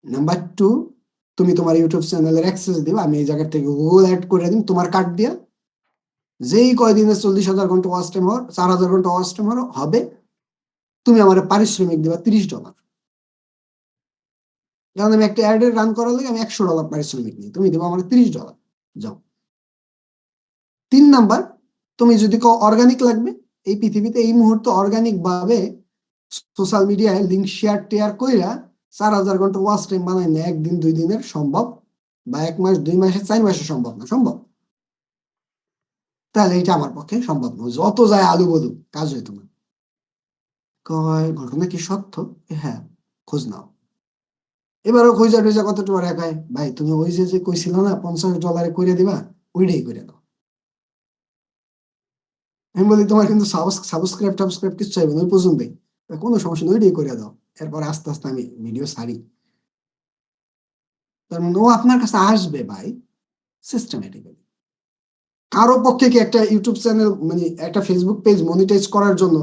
নাম্বার 2, তুমি তোমার ইউটিউব চ্যানেলের অ্যাক্সেস দিবা, আমি এই জায়গা থেকে গুগল অ্যাড করে দিন তোমার কার্ড দিয়া, যেই কয়দিনে 40,000 ঘন্টা ওয়াচ টাইম হওয়ার, 4000 ঘন্টা ওয়াচ টাইম হবে, তুমি আমার পারিশ্রমিক দিবা $30। কারণ আমি একটা অ্যাড রান করার লাগে আমি $100 পারিশ্রমিক নিই, তুমি দেবো আমার $30। যাও। 3 নাম্বার, তুমি যদি অর্গানিক লাগবে, এই পৃথিবীতে এই মুহূর্তে অর্গানিক ভাবে সোশ্যাল মিডিয়ায় লিঙ্ক শেয়ার কইরা 4000 ঘন্টা ওয়াচ টাইম বানাই না 1 দিন 2 দিনের সম্ভব, বা 1 মাস 2 মাসে 4 মাসে সম্ভব না, সম্ভব, তাহলে এটা আমার পক্ষে সম্ভব নয়। যত যায় আলু বলু, কাজ হইতো না। কয় ঘটনা কি সত্য? হ্যাঁ, খোঁজ নাও। এবারও খোঁজা টোজা কত টাকা রাখায়, ভাই তুমি ওই যে কইছিল না $50 করে দিবা, ওইটাই করে দাও। আমি বলি তোমার কিন্তু সাবস্ক্রাইব কিছু চাইবে না ওই পর্যন্তই, কোনো সমস্যা নেই, ওইটাই করে দাও। এরপর আস্তে আস্তে আমি ভিডিও ছাড়ি। তার মানে ও আপনার কাছে আসবে ভাই সিস্টেমেটিক্যালি। কারো পক্ষে কি একটা ইউটিউব চ্যানেল মানে একটা ফেসবুক পেজ মনিটাইজ করার জন্য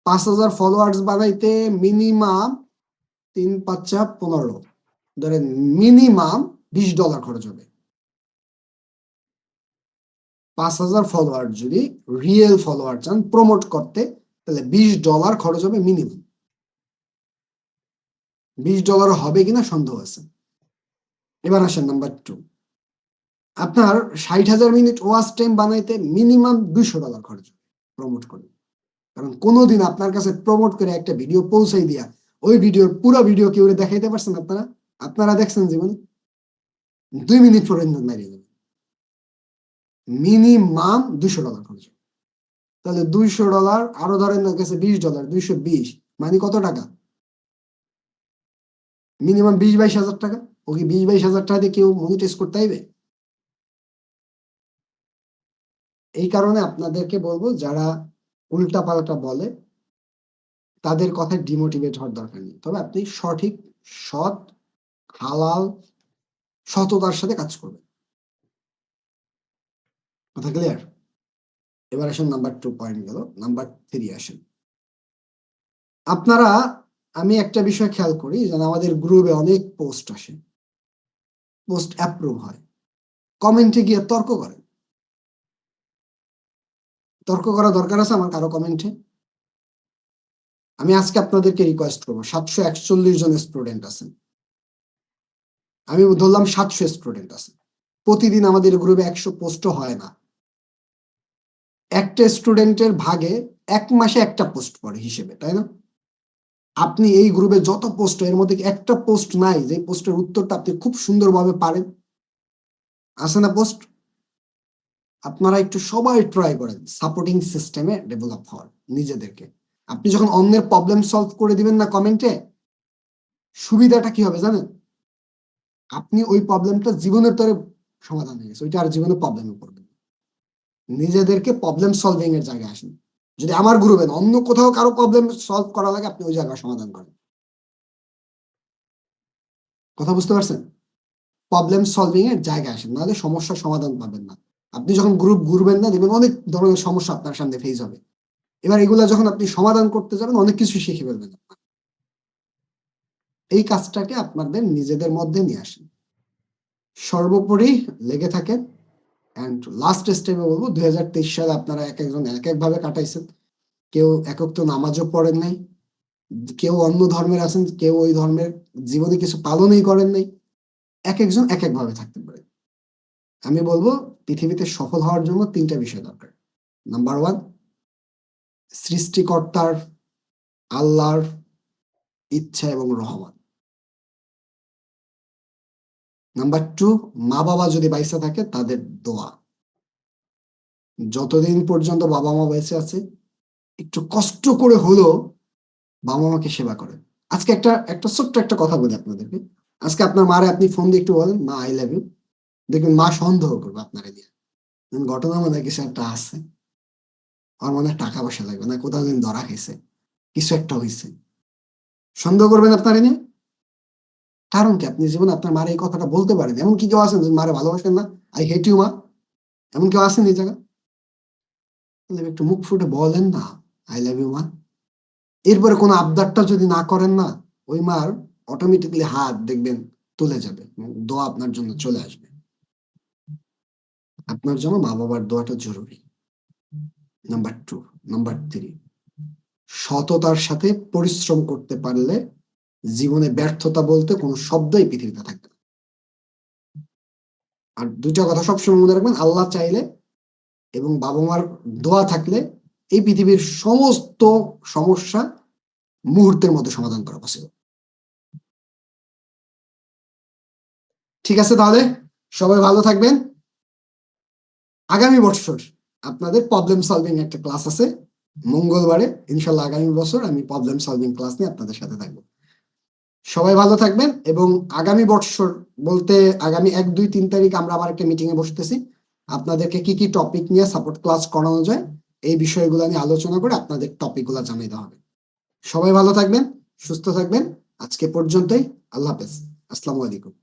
5000 ফলোয়ার্স বানাইতে মিনিমাম 3-5-15, ধরেন মিনিমাম $20 খরচ হবে। 5000 ফলোয়ার যদি রিয়েল ফলোয়ার চান প্রমোট করতে, তাহলে $20 খরচ হবে মিনিমাম। $20 হবে কিনা সন্দেহ আছে। এবার আসেন নাম্বার 2, আপনার 60,000 মিনিট ওয়াচ টাইম বানাইতে মিনিমাম $200 খরচ হবে প্রমোট করে। কারণ কোনোদিন আপনার কাছে প্রমোট করে একটা ভিডিও পৌঁছাই দিয়া ওই ভিডিওর পুরো ভিডিও কেউ দেখাইতে পারছেন? আপনারা দেখছেন জীবনে? 2 মিনিট পরে মারিয়ে দেবেন। মিনিমাম $200 খরচ। তাহলে $200 আরো ধরেন না কাছে $20, 220, মানে কত টাকা? মিনিমাম 20-22 হাজার টাকা। ওকে 20-22 হাজার টাকা দিয়ে কেউ মনিটাইজ করতে আইবে? এই কারণে আপনাদেরকে বলবো, যারা উল্টা পাল্টা বলে তাদের কথায় ডিমোটিভেট হওয়ার দরকার নেই। তবে আপনি সঠিক, সৎ, হালাল, সততার সাথে কাজ করবেন। কথা ক্লিয়ার? এবার আসেন নাম্বার 2 পয়েন্ট গেল, নাম্বার 3 আসেন। আপনারা, আমি একটা বিষয় খেয়াল করি যে আমাদের গ্রুপে অনেক পোস্ট আসে, পোস্ট অ্যাপ্রুভ হয়, কমেন্টে গিয়ে তর্ক করেন। তর্ক করা দরকার আছে আমার কারো কমেন্টে? আমি আজকে আপনাদেরকে রিকোয়েস্ট করবো, 741 জন স্টুডেন্ট আছেন, আমি ধরলাম 700 স্টুডেন্ট আছে, প্রতিদিন আমাদের গ্রুপে 100 পোস্টও হয় না। একটা স্টুডেন্টের ভাগে 1 মাসে একটা পোস্ট পড়ে হিসেবে, তাই না? আপনি এই গ্রুপে যত পোস্ট, এর মধ্যে একটা পোস্ট নাই যে পোস্টের উত্তরটা আপনি খুব সুন্দরভাবে পারেন? আছে না পোস্ট? আপনারা একটু সবাই ট্রাই করেন সাপোর্টিং সিস্টেমে ডেভেলপ হওয়ার নিজেদেরকে। আপনি যখন অন্যের প্রবলেম সলভ করে দিবেন না কমেন্টে, সুবিধাটা কি হবে জানেন? আপনি ওই প্রবলেমটা জীবনের তরে সমাধান হয়ে গেছে, ওইটা আর জীবনে প্রবলেমে পড়বেন। নিজেদেরকে প্রবলেম সলভিং এর জায়গায় আসেন। যদি আমার গ্রুপে না, অন্য কোথাও কারো প্রবলেম সলভ করা লাগে, আপনি ওই জায়গায় সমাধান করেন। কথা বুঝতে পারছেন? প্রবলেম সলভিং এর জায়গায় আসেন, নাহলে সমস্যার সমাধান পাবেন না। আপনি যখন গ্রুপ ঘুরবেন না, দেখবেন অনেক ধরনের সমস্যা আপনার সামনে ফেস হবে। এবার এগুলা যখন আপনি সমাধান করতে যাবেন, অনেক কিছু শিখে ফেলবেন। এই কাজটাকে আপনাদের নিজেদের মধ্যে নিয়ে আসেন। সর্বোপরি লেগে থাকেন। অ্যান্ড লাস্ট স্টেপে বলবো, 2023 সালে আপনারা এক একজন এক এক ভাবে কাটাইছেন। কেউ একক তো নামাজও পড়েন নাই, কেউ অন্য ধর্মের আছেন, কেউ ওই ধর্মের জীবনে কিছু পালনই করেন নাই। এক একজন এক এক ভাবে থাকতে পারে। আমি বলবো পৃথিবীতে সফল হওয়ার জন্য 3টা বিষয় দরকার। নাম্বার 1, সৃষ্টিকর্তার আল্লাহর ইচ্ছা এবং রহমত। নাম্বার 2, মা বাবা যদি বাইসা থাকে তাদের দোয়া। যতদিন পর্যন্ত বাবা মা বেঁচে আছে, একটু কষ্ট করে হলেও বাবা মাকে সেবা করেন। আজকে একটা ছোট্ট একটা কথা বলি আপনাদেরকে। আজকে আপনার মারে আপনি ফোন দিয়ে একটু বলেন, মা আই লাভ ইউ, দেখবেন মা সন্দেহ করবে আপনারে দিয়ে, ঘটনা মনে হয় কিছু একটা আছে, আমার মনে হয় টাকা পয়সা লাগবে না, কোথাও দিন ধরা খাইছে, কিছু একটা হয়েছে, সন্দেহ করবেন আপনারে নিয়ে। কারণ কি, আপনি জীবনে আপনার মারে এই কথাটা বলতে পারেন। এমন কি কেউ আছেন যে মারে ভালোবাসেন না, আই হেট ইউ মা, এমন কেউ আছেন এই জায়গা? একটু মুখ ফুটে বলেন না আই লাভ ইউ মা। এরপরে কোনো আবদারটা যদি না করেন না, ওই মার অটোমেটিকলি হাত দেখবেন তুলে যাবে, দোয়া আপনার জন্য চলে আসবে। আপনার জন্য মা বাবার দোয়াটা জরুরি। নাম্বার 2, নাম্বার 3, সততার সাথে পরিশ্রম করতে পারলে জীবনে ব্যর্থতা বলতে কোনো শব্দই পৃথিবীতে থাকবে না। আর 2টা কথা সবসময় মনে রাখবেন, আল্লাহ চাইলে এবং বাবা মার দোয়া থাকলে এই পৃথিবীর সমস্ত সমস্যা মুহূর্তের মধ্যে সমাধান করা পসিবল। ঠিক আছে, তাহলে সবাই ভালো থাকবেন। আগামী বছর আপনাদের প্রবলেম সলভিং একটা ক্লাস আছে মঙ্গলবারে, ইনশাল্লাহ আগামী বছর আমি প্রবলেম সলভিং ক্লাস নিয়ে আপনাদের সাথে থাকবো। সবাই ভালো থাকবেন। এবং আগামী বছর বলতে আগামী 1, 2, 3 তারিখ আমরা আবার একটা মিটিং এ বসতেছি। আপনাদেরকে কি কি টপিক নিয়ে সাপোর্ট ক্লাস করানো যায়, এই বিষয়গুলো নিয়ে আলোচনা করে আপনাদের টপিক গুলা জানিয়ে দেওয়া হবে। সবাই ভালো থাকবেন, সুস্থ থাকবেন। আজকে পর্যন্তই। আল্লাহ হাফেজ। আসসালামু আলাইকুম।